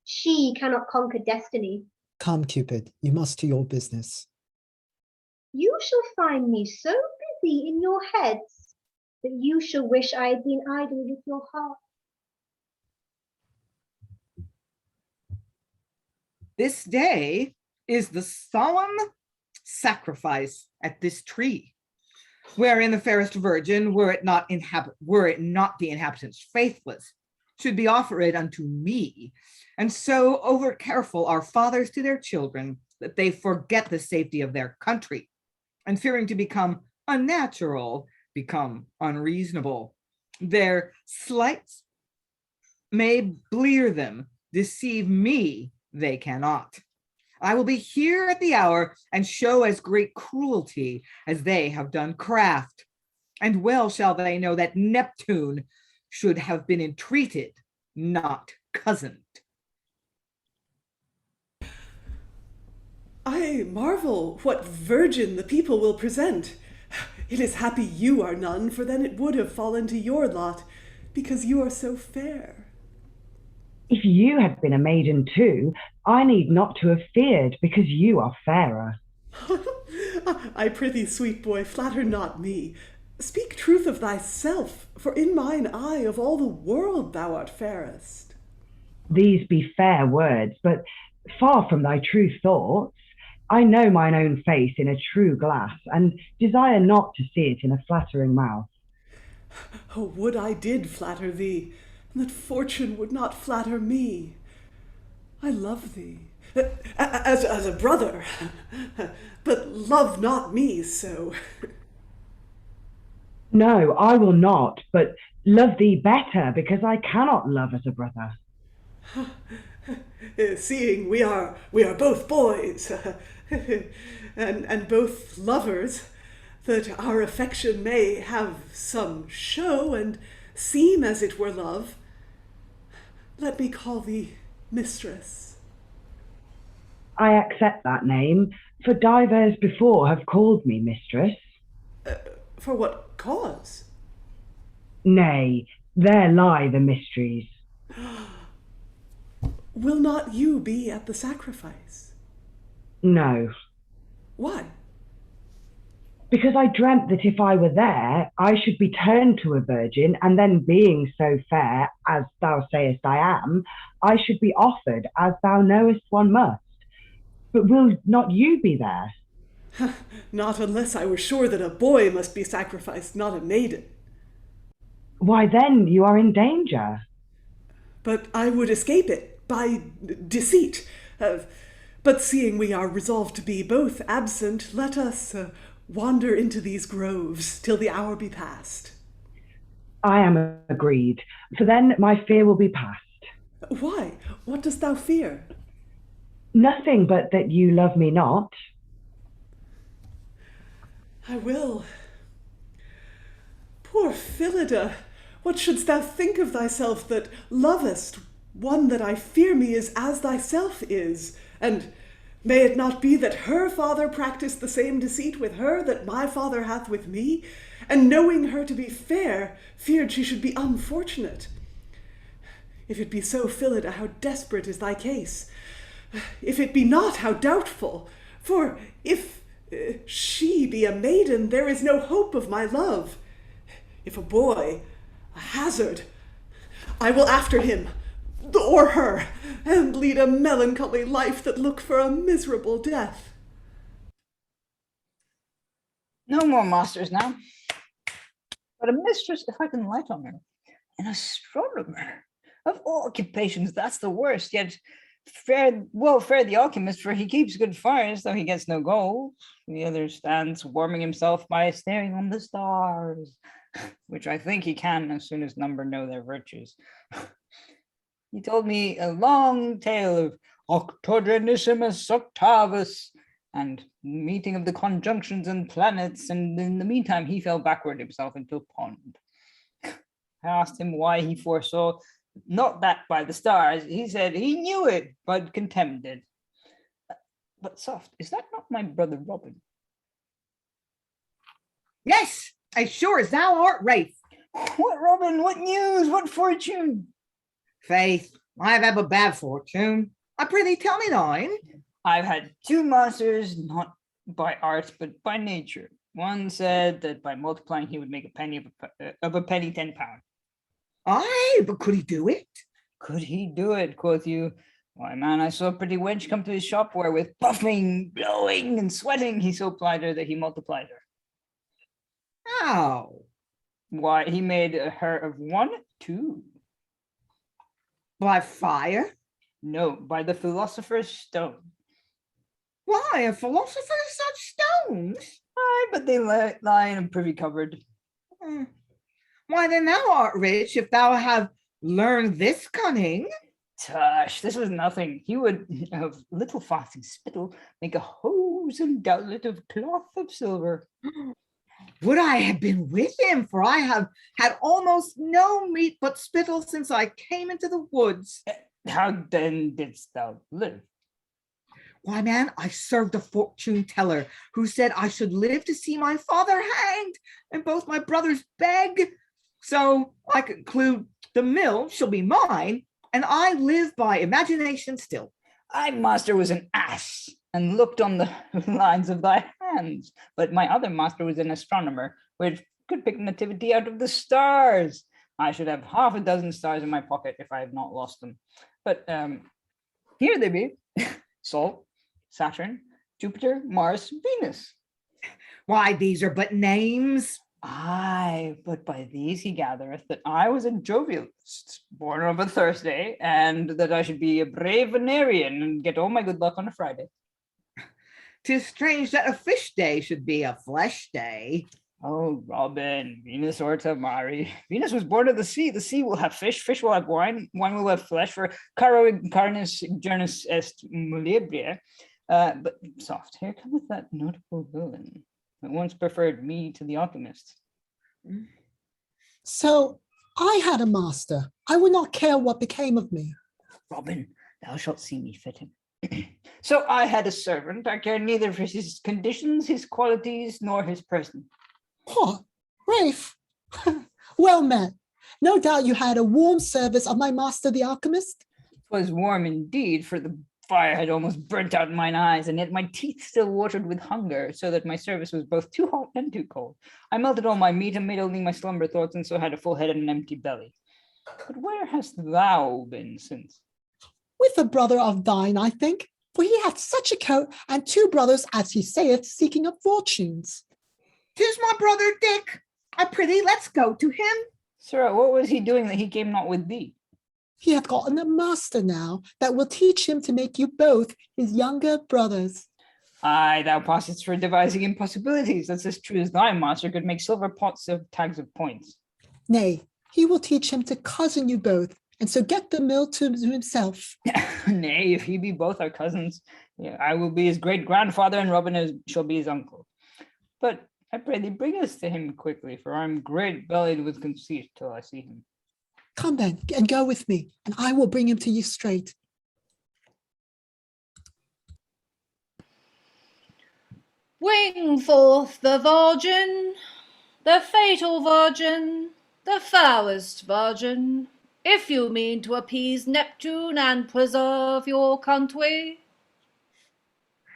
Speaker 11: She cannot conquer destiny.
Speaker 10: Come, Cupid, you must to your business.
Speaker 11: You shall find me so busy in your heads that you shall wish I had been idle with your heart.
Speaker 5: This day is the solemn sacrifice at this tree, wherein the fairest virgin, were it not the inhabitants faithless, should be offered unto me. And so over careful are fathers to their children, that they forget the safety of their country, and fearing to become unnatural, become unreasonable. Their slights may blear them, deceive me they cannot. I will be here at the hour and show as great cruelty as they have done craft. And well shall they know that Neptune should have been entreated, not cozened.
Speaker 6: I marvel what virgin the people will present. It is happy you are none, for then it would have fallen to your lot, because you are so fair.
Speaker 7: If you had been a maiden too, I need not to have feared, because you are fairer.
Speaker 6: I prithee, sweet boy, flatter not me. Speak truth of thyself, for in mine eye of all the world thou art fairest.
Speaker 7: These be fair words, but far from thy true thoughts. I know mine own face in a true glass, and desire not to see it in a flattering mouth.
Speaker 6: Oh, would I did flatter thee! that fortune would not flatter me. I love thee, as a brother, but love not me so.
Speaker 7: No, I will not, but love thee better, because I cannot love as a brother.
Speaker 6: Seeing we are both boys, and both lovers, that our affection may have some show and seem as it were love, let me call thee mistress.
Speaker 7: I accept that name, for divers before have called me mistress.
Speaker 6: For what cause?
Speaker 7: Nay, there lie the mysteries.
Speaker 6: Will not you be at the sacrifice?
Speaker 7: No.
Speaker 6: Why?
Speaker 7: Because I dreamt that if I were there, I should be turned to a virgin, and then being so fair as thou sayest I am, I should be offered as thou knowest one must. But will not you be there?
Speaker 6: Not unless I were sure that a boy must be sacrificed, not a maiden.
Speaker 7: Why then you are in danger.
Speaker 6: But I would escape it by deceit. But seeing we are resolved to be both absent, let us wander into these groves till the hour be past.
Speaker 7: I am agreed, for then my fear will be past.
Speaker 6: Why? What dost thou fear?
Speaker 7: Nothing but that you love me not.
Speaker 6: I will. Poor Phillida, what shouldst thou think of thyself that lovest one that I fear me is as thyself is? And may it not be that her father practiced the same deceit with her that my father hath with me, and knowing her to be fair, feared she should be unfortunate? If it be so, Phillida, how desperate is thy case! If it be not, how doubtful! For if she be a maiden, there is no hope of my love. If a boy, a hazard, I will after him, or her, and lead a melancholy life that look for a miserable death.
Speaker 1: No more masters now. But a mistress, if I can light on her. An astronomer. Of all occupations, that's the worst. Yet fare the alchemist, for he keeps good fires, though he gets no gold. The other stands warming himself by staring on the stars, which I think he can as soon as number know their virtues. He told me a long tale of octogenissimus octavus and meeting of the conjunctions and planets, and in the meantime he fell backward himself into a pond. I asked him why he foresaw not that by the stars. He said he knew it, but contemned it. But soft, is that not my brother Robin?
Speaker 5: Yes, as sure as thou art Rafe.
Speaker 1: What Robin? What news? What fortune?
Speaker 5: Faith, I have had a bad fortune. I prithee tell me thine.
Speaker 1: I've had two masters, not by art, but by nature. One said that by multiplying he would make a penny of a penny 10 pounds.
Speaker 5: Aye, but could he do it?
Speaker 1: Could he do it, quoth you? Why, man, I saw a pretty wench come to his shop where with puffing, blowing, and sweating he so plied her that he multiplied her.
Speaker 5: How?
Speaker 1: Why, he made her of 1, 2.
Speaker 5: By fire?
Speaker 1: No, by the philosopher's stone.
Speaker 5: Why, a philosopher such stones?
Speaker 1: Aye, but they lie in a privy cupboard.
Speaker 5: Why, then thou art rich if thou have learned this cunning.
Speaker 1: Tush, this was nothing. He would, of little fasting spittle, make a hose and doublet of cloth of silver.
Speaker 5: Would I have been with him, for I have had almost no meat but spittle since I came into the woods.
Speaker 1: How then didst thou live?
Speaker 5: Why, man, I served a fortune teller who said I should live to see my father hanged and both my brothers beg. So I conclude the mill shall be mine, and I live by imagination still.
Speaker 1: Thy master was an ass, and looked on the lines of thy hands. But my other master was an astronomer, which could pick nativity out of the stars. I should have 6 stars in my pocket if I have not lost them. But here they be. Sol, Saturn, Jupiter, Mars, Venus.
Speaker 5: Why, these are but names.
Speaker 1: Aye, but by these he gathereth that I was a jovialist, born of a Thursday, and that I should be a brave Venerian and get all my good luck on a Friday.
Speaker 5: 'Tis strange that a fish day should be a flesh day.
Speaker 1: Oh, Robin, Venus orta mari. Venus was born of the sea will have fish, fish will have wine, wine will have flesh, for caro incarnis genus est Melebeus. But soft, here cometh that notable villain that once preferred me to the Alchemist.
Speaker 10: So I had a master. I would not care what became of me.
Speaker 1: Robin, thou shalt see me fitting. So I had a servant. I care neither for his conditions, his qualities, nor his person.
Speaker 10: What? Rafe? Well met. No doubt you had a warm service of my master the alchemist.
Speaker 1: 'Twas warm indeed, for the fire had almost burnt out mine eyes, and yet my teeth still watered with hunger, so that my service was both too hot and too cold. I melted all my meat and made only my slumber thoughts, and so had a full head and an empty belly. But where hast thou been since?
Speaker 10: With a brother of thine, I think, for he hath such a coat, and two brothers, as he saith, seeking of fortunes.
Speaker 5: 'Tis my brother Dick. I prithee, let's go to him.
Speaker 1: Sir, what was he doing that he came not with thee?
Speaker 10: He hath gotten a master now that will teach him to make you both his younger brothers.
Speaker 1: Aye, thou passest for devising impossibilities. That's as true as thy master could make silver pots of tags of points.
Speaker 10: Nay, he will teach him to cousin you both, and so get the mill to himself.
Speaker 1: Nay, if he be both our cousins, I will be his great-grandfather, and Robin shall be his uncle. But I pray thee, bring us to him quickly, for I am great-bellied with conceit till I see him.
Speaker 10: Come then, and go with me, and I will bring him to you straight.
Speaker 9: Wing forth the virgin, the fatal virgin, the fairest virgin, if you mean to appease Neptune and preserve your country.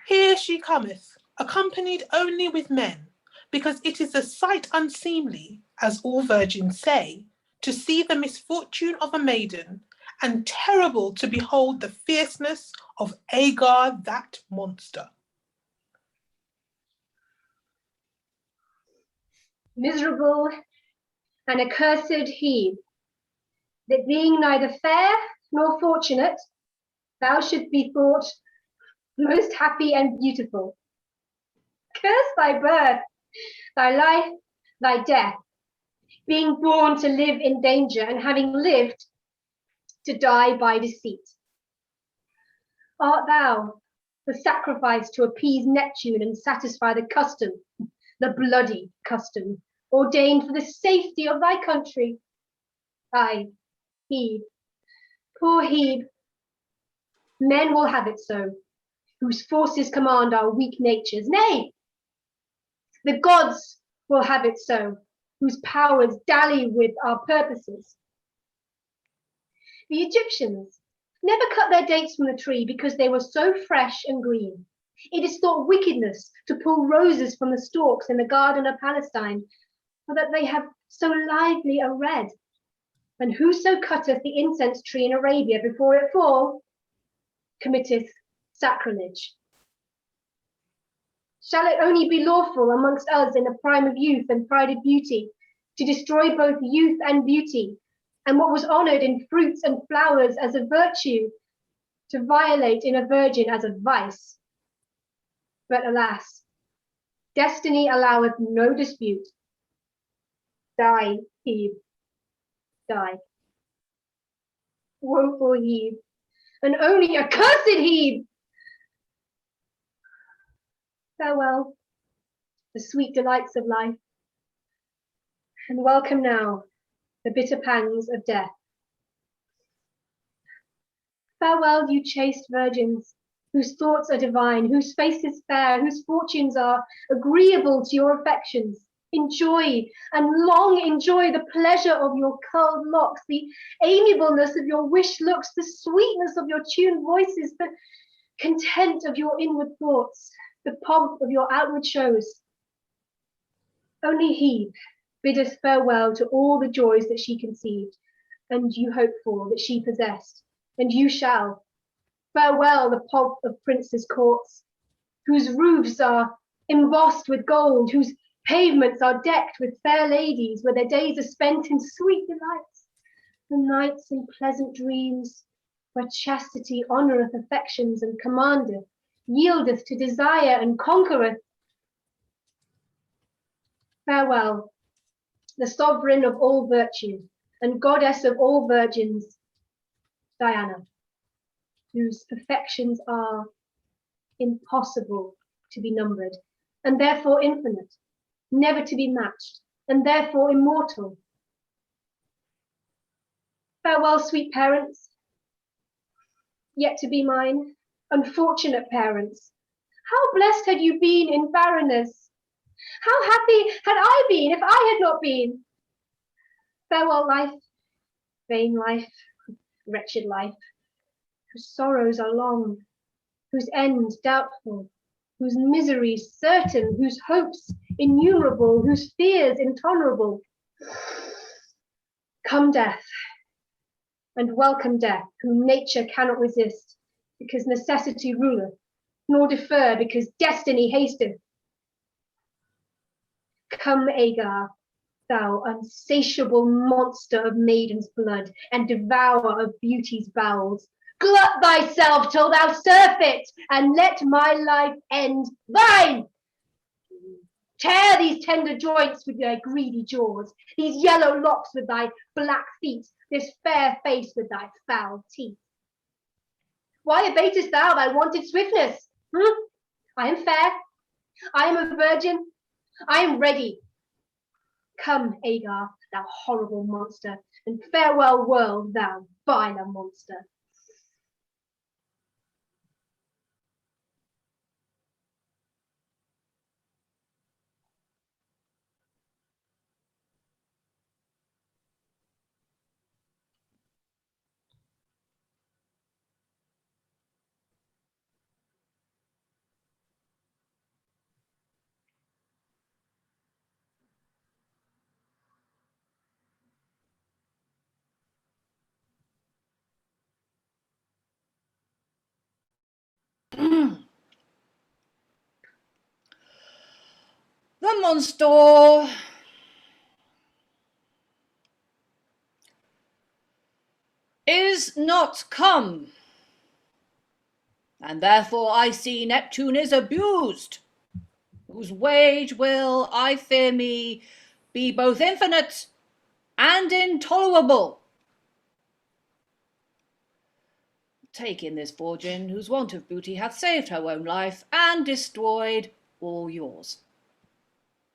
Speaker 2: Here she cometh, accompanied only with men, because it is a sight unseemly, as all virgins say, to see the misfortune of a maiden, and terrible to behold the fierceness of Auger, that monster.
Speaker 11: Miserable and accursed he, that being neither fair nor fortunate, thou shouldst be thought most happy and beautiful. Curse thy birth, thy life, thy death, being born to live in danger, and having lived, to die by deceit. Art thou the sacrifice to appease Neptune and satisfy the custom, the bloody custom, ordained for the safety of thy country? Aye, Hebe, poor Hebe, men will have it so, whose forces command our weak natures. Nay, the gods will have it so, whose powers dally with our purposes. The Egyptians never cut their dates from the tree because they were so fresh and green. It is thought wickedness to pull roses from the stalks in the garden of Palestine, for that they have so lively a red. And whoso cutteth the incense tree in Arabia before it fall, committeth sacrilege. Shall it only be lawful amongst us in the prime of youth and pride of beauty to destroy both youth and beauty, and what was honoured in fruits and flowers as a virtue, to violate in a virgin as a vice? But alas, destiny alloweth no dispute. Die, Hebe, die. Woeful Hebe, and only accursed Hebe! Farewell, the sweet delights of life, and welcome now the bitter pangs of death. Farewell, you chaste virgins, whose thoughts are divine, whose face is fair, whose fortunes are agreeable to your affections. Enjoy and long enjoy the pleasure of your curled locks, the amiableness of your wished looks, the sweetness of your tuned voices, the content of your inward thoughts, the pomp of your outward shows. Only Hebe biddeth farewell to all the joys that she conceived, and you hoped for, that she possessed, and you shall. Farewell the pomp of princes' courts, whose roofs are embossed with gold, whose Pavements are decked with fair ladies, where their days are spent in sweet delights, the nights in pleasant dreams, where chastity honoureth affections and commandeth, yieldeth to desire and conquereth. Farewell, the sovereign of all virtue and goddess of all virgins, Diana, whose perfections are impossible to be numbered, and therefore infinite, never to be matched, and therefore immortal. Farewell, sweet parents, yet to be mine, unfortunate parents. How blessed had you been in barrenness? How happy had I been if I had not been? Farewell, life, vain life, wretched life, whose sorrows are long, whose end doubtful, whose miseries certain, whose hopes innumerable, whose fears intolerable. Come, death, and welcome death, whom nature cannot resist, because necessity ruleth, nor defer, because destiny hasteth. Come, Auger, thou unsatiable monster of maiden's blood, and devourer of beauty's bowels. Glut thyself till thou surfeit, and let my life end thine. Tear these tender joints with thy greedy jaws, these yellow locks with thy black feet, this fair face with thy foul teeth. Why abatest thou thy wonted swiftness? I am fair, I am a virgin, I am ready. Come, Auger, thou horrible monster, and farewell world, thou viler monster.
Speaker 9: The monster is not come, and therefore I see Neptune is abused, whose wage will, I fear me, be both infinite and intolerable. Take in this virgin, whose want of booty hath saved her own life and destroyed all yours.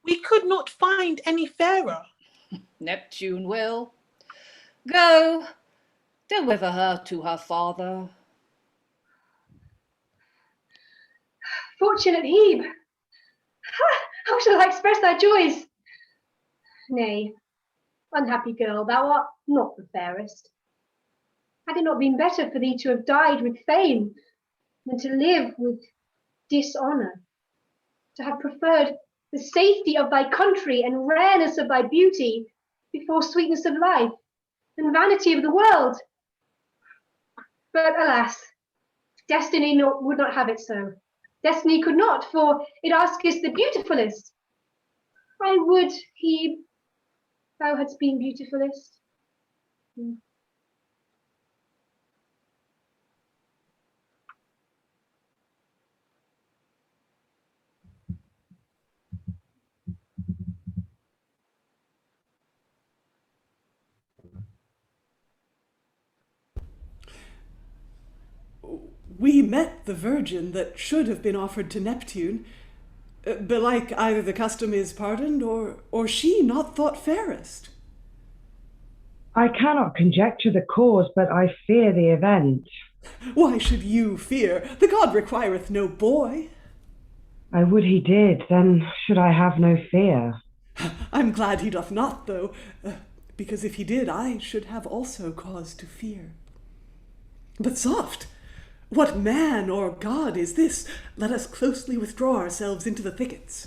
Speaker 2: We could not find any fairer.
Speaker 9: Neptune will. Go, deliver her to her father.
Speaker 11: Fortunate Hebe, how shall I express thy joys? Nay, unhappy girl, thou art not the fairest. Had it not been better for thee to have died with fame than to live with dishonour, to have preferred the safety of thy country and rareness of thy beauty before sweetness of life and vanity of the world? But alas, destiny would not have it so. Destiny could not, for it asketh the beautifulest. I would, Hebe, thou hadst been beautifulest.
Speaker 6: We met the virgin that should have been offered to Neptune. Belike either the custom is pardoned, or she not thought fairest.
Speaker 7: I cannot conjecture the cause, but I fear the event.
Speaker 6: Why should you fear? The god requireth no boy.
Speaker 7: I would he did, then should I have no fear.
Speaker 6: I'm glad he doth not, though, because if he did, I should have also cause to fear. But soft! What man or god is this? Let us closely withdraw ourselves into the thickets.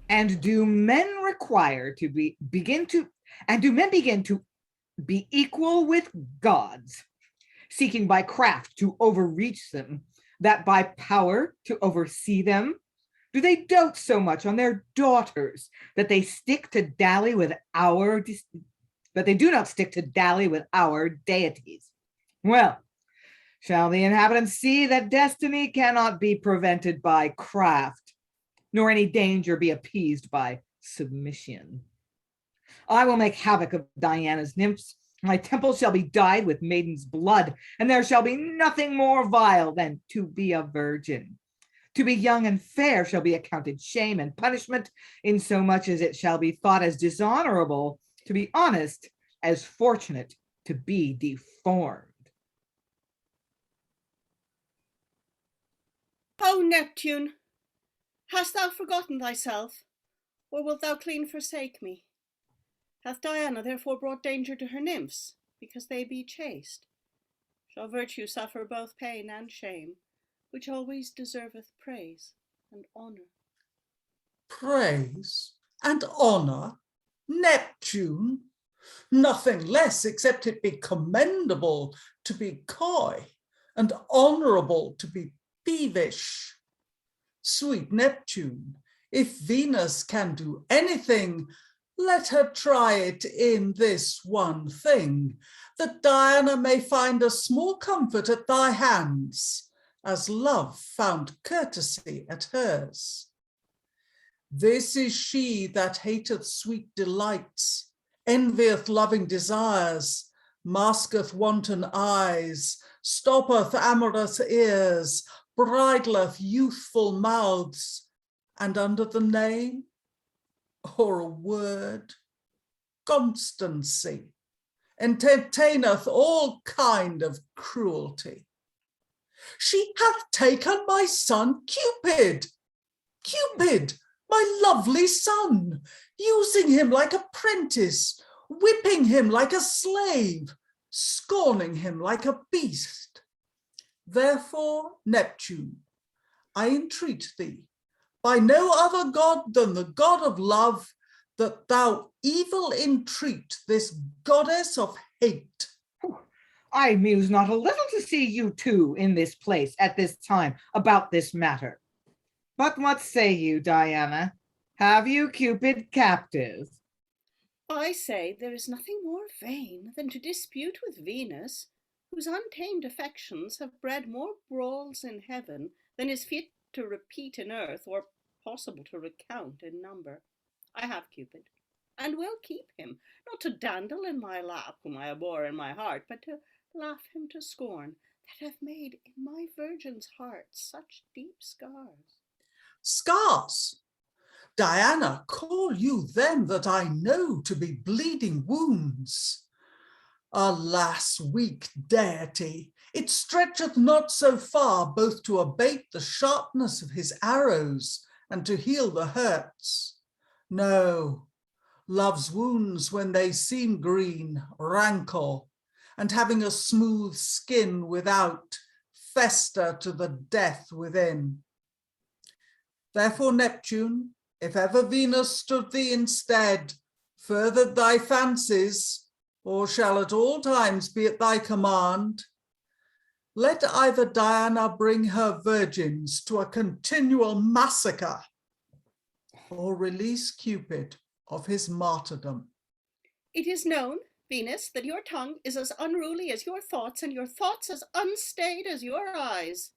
Speaker 5: And do men begin to be equal with gods? seeking by craft to overreach them, that by power to oversee them? Do they dote so much on their daughters that they do not stick to dally with our deities? Well, shall the inhabitants see that destiny cannot be prevented by craft, nor any danger be appeased by submission? I will make havoc of Diana's nymphs. My temple shall be dyed with maiden's blood, and there shall be nothing more vile than to be a virgin. To be young and fair shall be accounted shame and punishment, insomuch as it shall be thought as dishonorable to be honest as fortunate to be deformed.
Speaker 8: O Neptune, hast thou forgotten thyself, or wilt thou clean forsake me? Hath Diana therefore brought danger to her nymphs, because they be chaste? Shall virtue suffer both pain and shame, which always deserveth praise and honour?
Speaker 4: Praise and honour? Neptune? Nothing less, except it be commendable to be coy and honourable to be peevish. Sweet Neptune, if Venus can do anything, let her try it in this one thing, that Diana may find a small comfort at thy hands, as love found courtesy at hers. This is she that hateth sweet delights, envieth loving desires, masketh wanton eyes, stoppeth amorous ears, bridleth youthful mouths, and under the name or a word, constancy, entertaineth all kind of cruelty. She hath taken my son Cupid, my lovely son, using him like a prentice, whipping him like a slave, scorning him like a beast. Therefore, Neptune, I entreat thee, by no other god than the god of love, that thou evil entreat this goddess of hate.
Speaker 5: I muse not a little to see you two in this place at this time about this matter. But what say you, Diana? Have you Cupid captive?
Speaker 8: I say there is nothing more vain than to dispute with Venus, whose untamed affections have bred more brawls in heaven than is fit to repeat in earth, or possible to recount in number. I have Cupid, and will keep him, not to dandle in my lap whom I abhor in my heart, but to laugh him to scorn, that have made in my virgin's heart such deep scars.
Speaker 4: Scars? Diana, call you them that I know to be bleeding wounds? Alas, weak deity, it stretcheth not so far both to abate the sharpness of his arrows and to heal the hurts. No, love's wounds, when they seem green, rankle, and having a smooth skin without, fester to the death within. Therefore, Neptune, if ever Venus stood thee instead, furthered thy fancies, or shall at all times be at thy command, let either Diana bring her virgins to a continual massacre, or release Cupid of his martyrdom.
Speaker 8: It is known, Venus, that your tongue is as unruly as your thoughts, and your thoughts as unstayed as your eyes.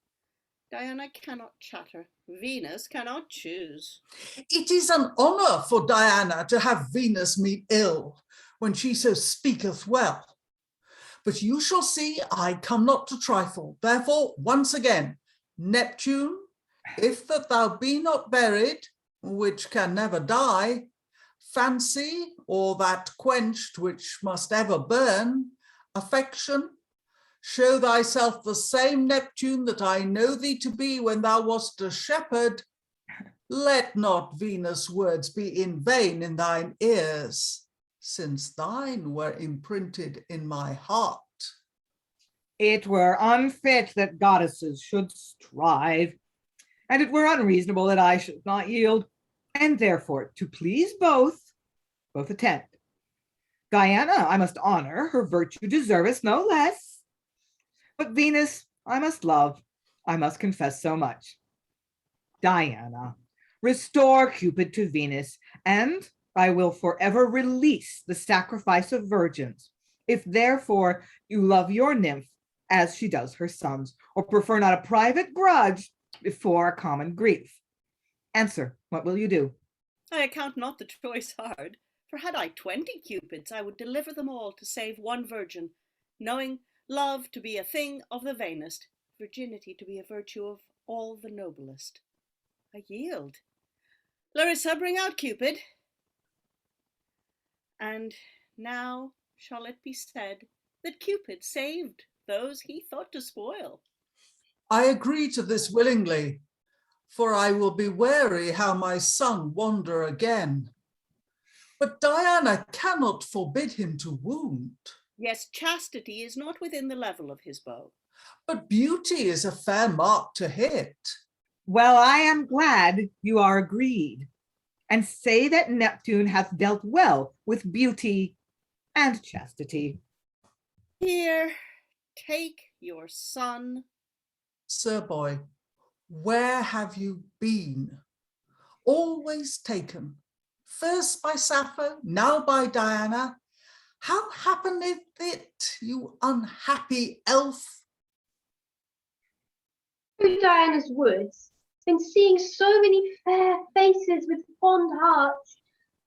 Speaker 8: Diana cannot chatter. Venus cannot choose.
Speaker 4: It is an honour for Diana to have Venus meet ill, when she so speaketh well. But you shall see I come not to trifle. Therefore, once again, Neptune, if that thou be not buried, which can never die, fancy, or that quenched which must ever burn, affection, show thyself the same Neptune that I know thee to be when thou wast a shepherd. Let not Venus' words be in vain in thine ears, since thine were imprinted in my heart.
Speaker 5: It were unfit that goddesses should strive, and it were unreasonable that I should not yield, and therefore to please both attend. Diana I must honor, her virtue deserveth no less. But Venus, I must love, I must confess so much. Diana, restore Cupid to Venus, and I will forever release the sacrifice of virgins. If therefore you love your nymph as she does her sons, or prefer not a private grudge before a common grief. Answer, what will you do?
Speaker 8: I account not the choice hard, for had I 20 Cupids, I would deliver them all to save one virgin, knowing love to be a thing of the vainest, virginity to be a virtue of all the noblest. I yield. Larissa, bring out Cupid. And now shall it be said that Cupid saved those he thought to spoil.
Speaker 4: I agree to this willingly, for I will be wary how my son wander again. But Diana cannot forbid him to wound.
Speaker 8: Yes, chastity is not within the level of his bow.
Speaker 4: But beauty is a fair mark to hit.
Speaker 5: Well, I am glad you are agreed, and say that Neptune hath dealt well with beauty and chastity.
Speaker 8: Here, take your son.
Speaker 4: Sir boy, where have you been? Always taken, first by Sappho, now by Diana. How happeneth it, you unhappy elf?
Speaker 11: Through Diana's woods, and seeing so many fair faces with fond hearts,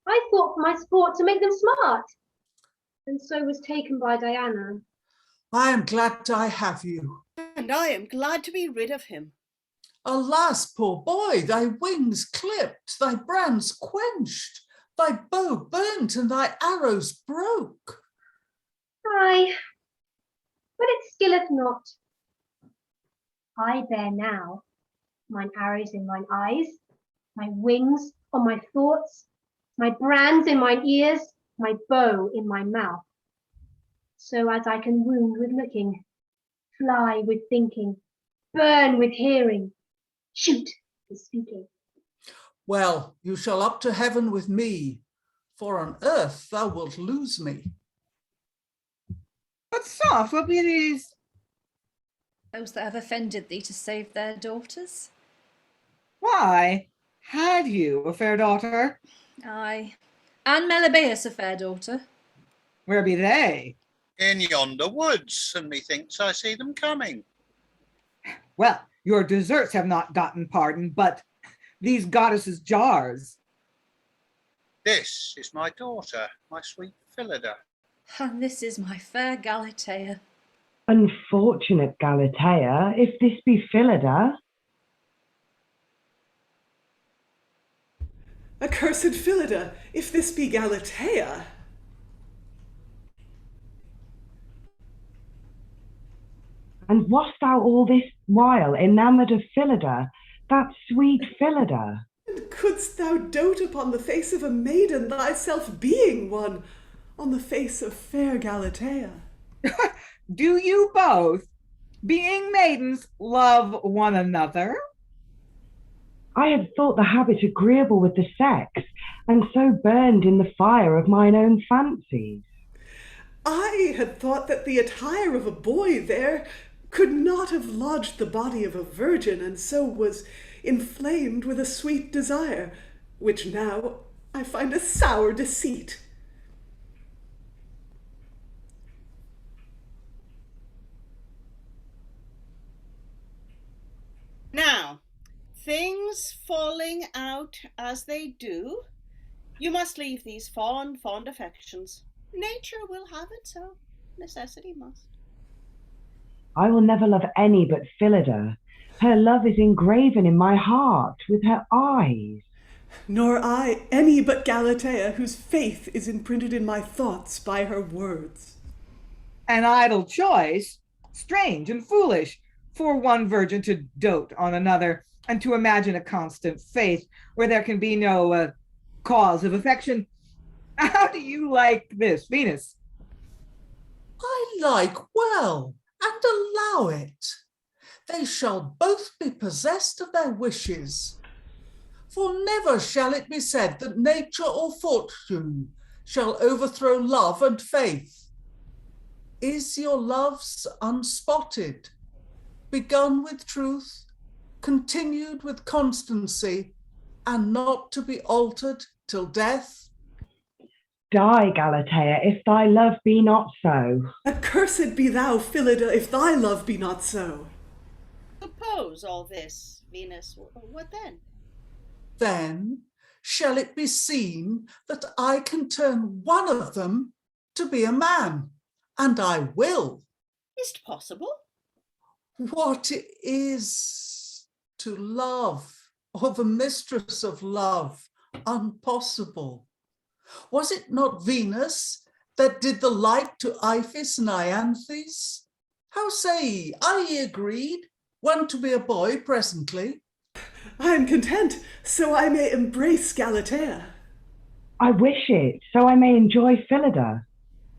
Speaker 11: I thought for my sport to make them smart, and so was taken by Diana.
Speaker 4: I am glad I have you.
Speaker 8: And I am glad to be rid of him.
Speaker 4: Alas, poor boy, thy wings clipped, thy brands quenched, thy bow burnt, and thy arrows broke.
Speaker 11: Aye, but it skilleth not. I bear now mine arrows in mine eyes, my wings on my thoughts, my brands in mine ears, my bow in my mouth. So as I can wound with looking, fly with thinking, burn with hearing, shoot with speaking.
Speaker 4: Well, you shall up to heaven with me, for on earth thou wilt lose me.
Speaker 5: But soft, what be these?
Speaker 9: Those that have offended thee to save their daughters?
Speaker 5: Why, had you a fair daughter?
Speaker 9: Aye. And Melebeus a fair daughter.
Speaker 5: Where be they?
Speaker 3: In yonder woods, and methinks I see them coming.
Speaker 5: Well, your deserts have not gotten pardon, but these goddesses' jars.
Speaker 3: This is my daughter, my sweet Phillida.
Speaker 9: And this is my fair Galatea.
Speaker 7: Unfortunate Galatea, if this be Phillida.
Speaker 6: Accursed Phillida, if this be Galatea.
Speaker 7: And wast thou all this while enamoured of Phillida, that sweet Phillida?
Speaker 6: And couldst thou dote upon the face of a maiden, thyself being one, on the face of fair Galatea?
Speaker 5: Do you both, being maidens, love one another?
Speaker 7: I had thought the habit agreeable with the sex, and so burned in the fire of mine own fancies.
Speaker 6: I had thought that the attire of a boy there could not have lodged the body of a virgin, and so was inflamed with a sweet desire, which now I find a sour deceit.
Speaker 8: Now, things falling out as they do, you must leave these fond affections. Nature will have it so. Necessity must.
Speaker 7: I will never love any but Phillida. Her love is engraven in my heart with her eyes.
Speaker 6: Nor I any but Galatea, whose faith is imprinted in my thoughts by her words.
Speaker 5: An idle choice, strange and foolish, for one virgin to dote on another, and to imagine a constant faith where there can be no cause of affection. How do you like this, Venus?
Speaker 4: I like well, and allow it. They shall both be possessed of their wishes. For never shall it be said that nature or fortune shall overthrow love and faith. is your love's unspotted, begun with truth, continued with constancy, and not to be altered till death?
Speaker 7: Die, Galatea, if thy love be not so.
Speaker 6: Accursed be thou, Phillida, if thy love be not so.
Speaker 8: Suppose all this, Venus, what then?
Speaker 4: Then shall it be seen that I can turn one of them to be a man, and I will.
Speaker 8: Is't possible?
Speaker 4: What is to love, or the mistress of love, impossible? Was it not Venus that did the like to Iphis and Ianthes? How say ye, are ye agreed, one to be a boy presently?
Speaker 6: I am content, so I may embrace Galatea.
Speaker 7: I wish it, so I may enjoy Phillida.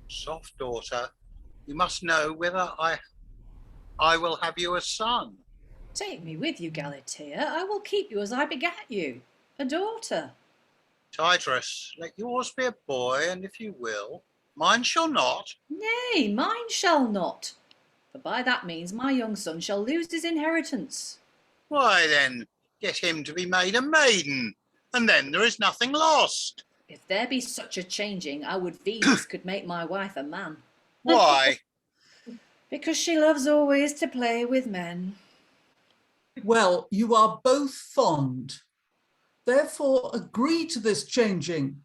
Speaker 3: Soft daughter, you must know whether I will have you a son.
Speaker 9: Take me with you, Galatea. I will keep you as I begat you, a daughter.
Speaker 3: Tyterus, let yours be a boy, and if you will, mine shall not.
Speaker 9: Nay, mine shall not. For by that means my young son shall lose his inheritance.
Speaker 3: Why then, get him to be made a maiden, and then there is nothing lost.
Speaker 9: If there be such a changing, I would Venus could make my wife a man.
Speaker 3: Why?
Speaker 9: Because she loves always to play with men.
Speaker 4: Well, you are both fond. Therefore agree to this changing,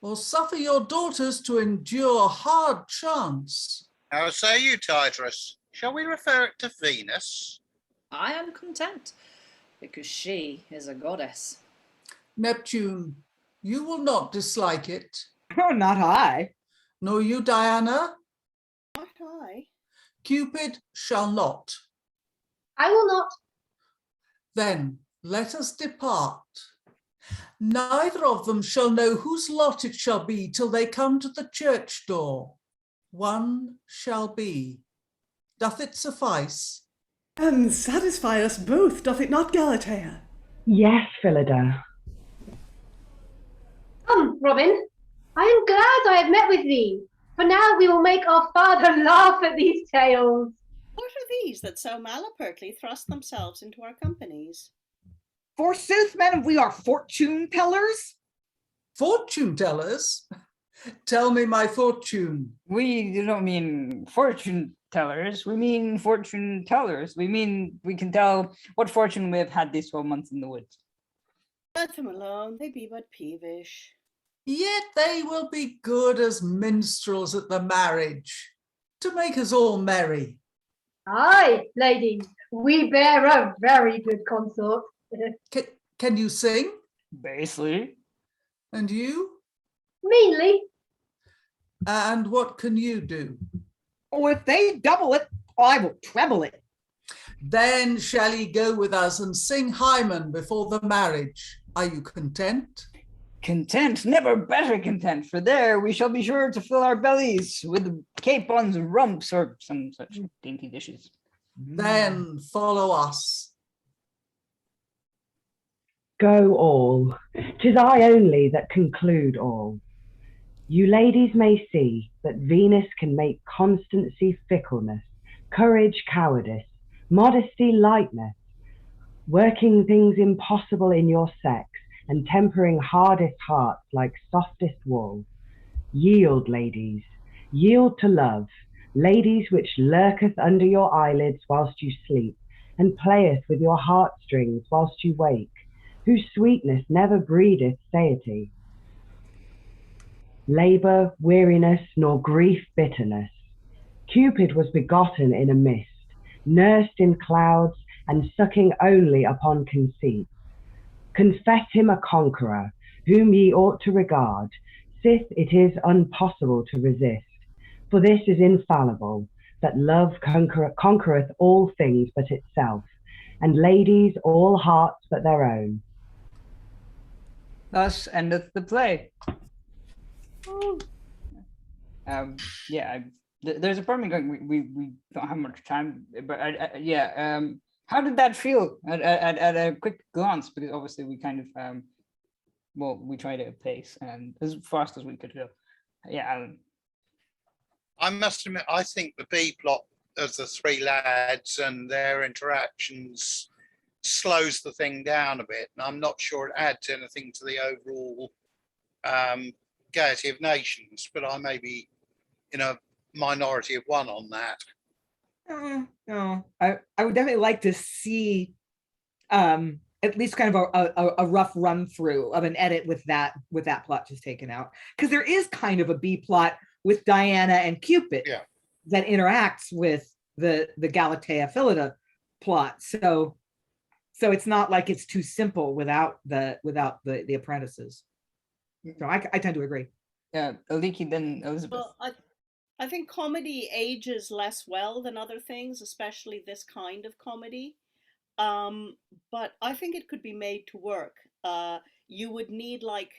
Speaker 4: or suffer your daughters to endure hard chance.
Speaker 3: How say you, Tyterus? Shall we refer it to Venus?
Speaker 9: I am content, because she is a goddess.
Speaker 4: Neptune, you will not dislike it.
Speaker 5: Oh, not I.
Speaker 4: Nor you, Diana.
Speaker 8: Not I.
Speaker 4: Cupid shall not.
Speaker 11: I will not.
Speaker 4: Then let us depart. Neither of them shall know whose lot it shall be till they come to the church door. One shall be. Doth it suffice?
Speaker 6: And satisfy us both, doth it not, Galatea?
Speaker 7: Yes, Phillida.
Speaker 11: Come, Robin, I am glad I have met with thee, for now we will make our father laugh at these tales.
Speaker 8: What are these that so malapertly thrust themselves into our companies?
Speaker 5: Forsooth, madam, we are fortune tellers.
Speaker 4: Fortune tellers? Tell me my fortune.
Speaker 1: We do not mean fortune tellers. We mean fortune tellers. We mean we can tell what fortune we have had these 12 months in the woods.
Speaker 8: Let them alone, they be but peevish.
Speaker 4: Yet they will be good as minstrels at the marriage, to make us all merry.
Speaker 11: Aye, ladies, we bear a very good consort.
Speaker 4: Can you sing?
Speaker 1: Basically.
Speaker 4: And you?
Speaker 11: Meanly.
Speaker 4: And what can you do?
Speaker 5: Oh, if they double it, I will treble it.
Speaker 4: Then shall ye go with us and sing Hymen before the marriage. Are you content?
Speaker 1: Content, never better content, for there we shall be sure to fill our bellies with capons and rumps or some such dainty dishes.
Speaker 4: Then follow us.
Speaker 7: Go all. 'Tis I only that conclude all. You ladies may see that Venus can make constancy fickleness, courage cowardice, modesty lightness, working things impossible in your sex, and tempering hardest hearts like softest wool. Yield, ladies, yield to love, ladies which lurketh under your eyelids whilst you sleep, and playeth with your heartstrings whilst you wake, whose sweetness never breedeth satiety, labour, weariness, nor grief bitterness. Cupid was begotten in a mist, nursed in clouds, and sucking only upon conceit. Confess him a conqueror, whom ye ought to regard, sith it is impossible to resist. For this is infallible, that love conquereth all things but itself, and ladies all hearts but their own.
Speaker 1: Thus endeth the play. There's a problem going. We don't have much time, but how did that feel at a quick glance? Because obviously we kind of we tried at a pace and as fast as we could go. Yeah, Alan.
Speaker 3: I must admit, I think the B plot of the three lads and their interactions slows the thing down a bit, and I'm not sure it adds anything to the overall Gaiety of Nations, but I may be in a minority of one on that.
Speaker 5: No, I would definitely like to see at least kind of a rough run through of an edit with that plot just taken out, because there is kind of a B plot with Diana and Cupid that interacts with the Galatea Phillida plot. So it's not like it's too simple without the apprentices. So I tend to agree.
Speaker 1: Yeah, Aliki, then Elizabeth.
Speaker 8: Well, I think comedy ages less well than other things, especially this kind of comedy. But I think it could be made to work. You would need like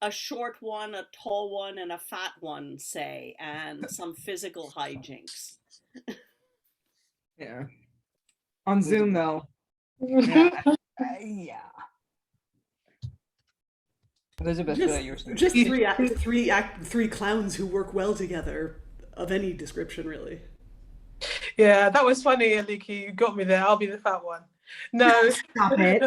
Speaker 8: a short one, a tall one, and a fat one, say, and some physical hijinks.
Speaker 5: Yeah. On Zoom, though. Yeah.
Speaker 1: Elizabeth,
Speaker 6: just three clowns who work well together, of any description, really.
Speaker 2: Yeah, that was funny, Aliki. You got me there. I'll be the fat one. No,
Speaker 5: stop it.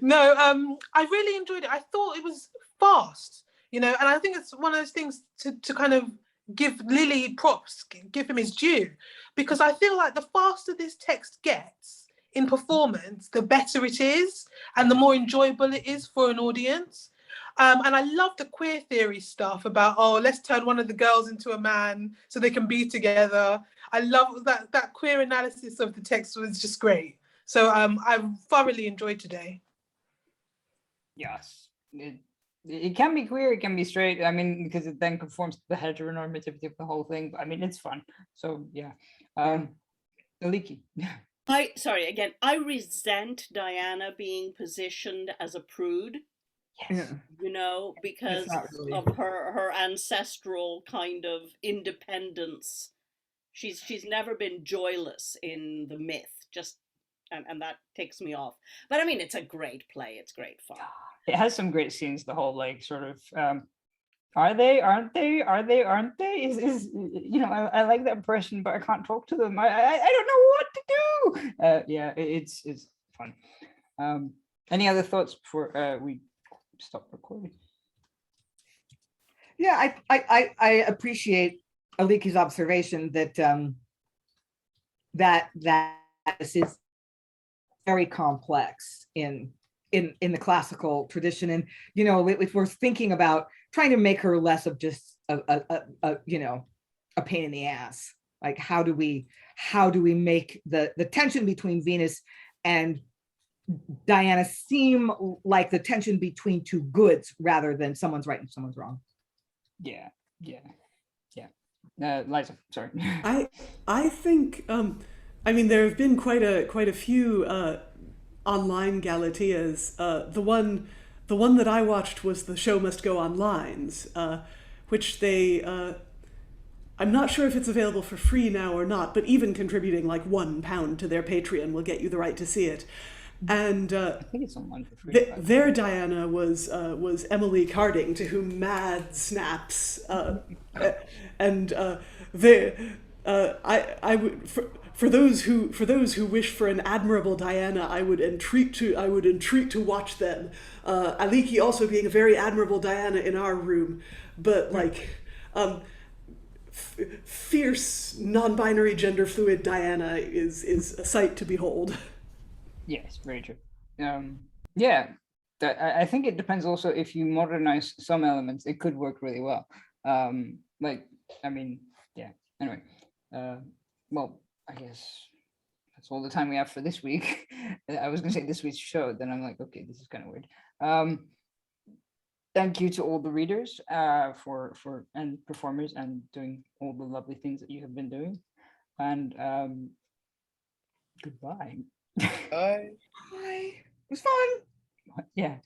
Speaker 2: No, I really enjoyed it. I thought it was fast, and I think it's one of those things to kind of give Lyly props, give him his due, because I feel like the faster this text gets in performance, the better it is, and the more enjoyable it is for an audience. And I love the queer theory stuff about, let's turn one of the girls into a man so they can be together. I love that queer analysis of the text was just great. So I thoroughly enjoyed today.
Speaker 1: Yes, it can be queer, it can be straight. I mean, because it then conforms to the heteronormativity of the whole thing. But I mean, it's fun. So yeah, Aliki.
Speaker 8: I resent Diana being positioned as a prude.
Speaker 1: Yes.
Speaker 8: Because really of her ancestral kind of independence. She's never been joyless in the myth, and that takes me off. But I mean, it's a great play. It's great fun.
Speaker 1: It has some great scenes. The whole sort of are they, aren't they, are they, aren't they? Is I like that person, but I can't talk to them. I don't know what to do. Yeah, it's fun. Any other thoughts before we stop recording?
Speaker 5: Yeah, I appreciate Aliki's observation that that this is very complex in the classical tradition, and if we're thinking about trying to make her less of just a pain in the ass, like how do we make the tension between Venus and Diana seem like the tension between two goods rather than someone's right and someone's wrong.
Speaker 1: Yeah. Liza, sorry.
Speaker 6: I think there have been quite a few online Galateas. The one that I watched was The Show Must Go on Lines, which they I'm not sure if it's available for free now or not, but even contributing like £1 to their Patreon will get you the right to see it. And
Speaker 1: I think it's online for free.
Speaker 6: Their Diana was Emily Carding, to whom Mad snaps, and I would for those who wish for an admirable Diana, I would entreat to watch them. Aliki also being a very admirable Diana in our room, but fierce non-binary gender fluid Diana is a sight to behold.
Speaker 1: Yes, very true. I think it depends also if you modernize some elements, it could work really well. Anyway, well, I guess that's all the time we have for this week. I was gonna say this week's show, then I'm like, okay, this is kind of weird. Thank you to all the readers for and performers and doing all the lovely things that you have been doing. And goodbye.
Speaker 3: Bye.
Speaker 5: Bye. It was fun.
Speaker 1: Yeah.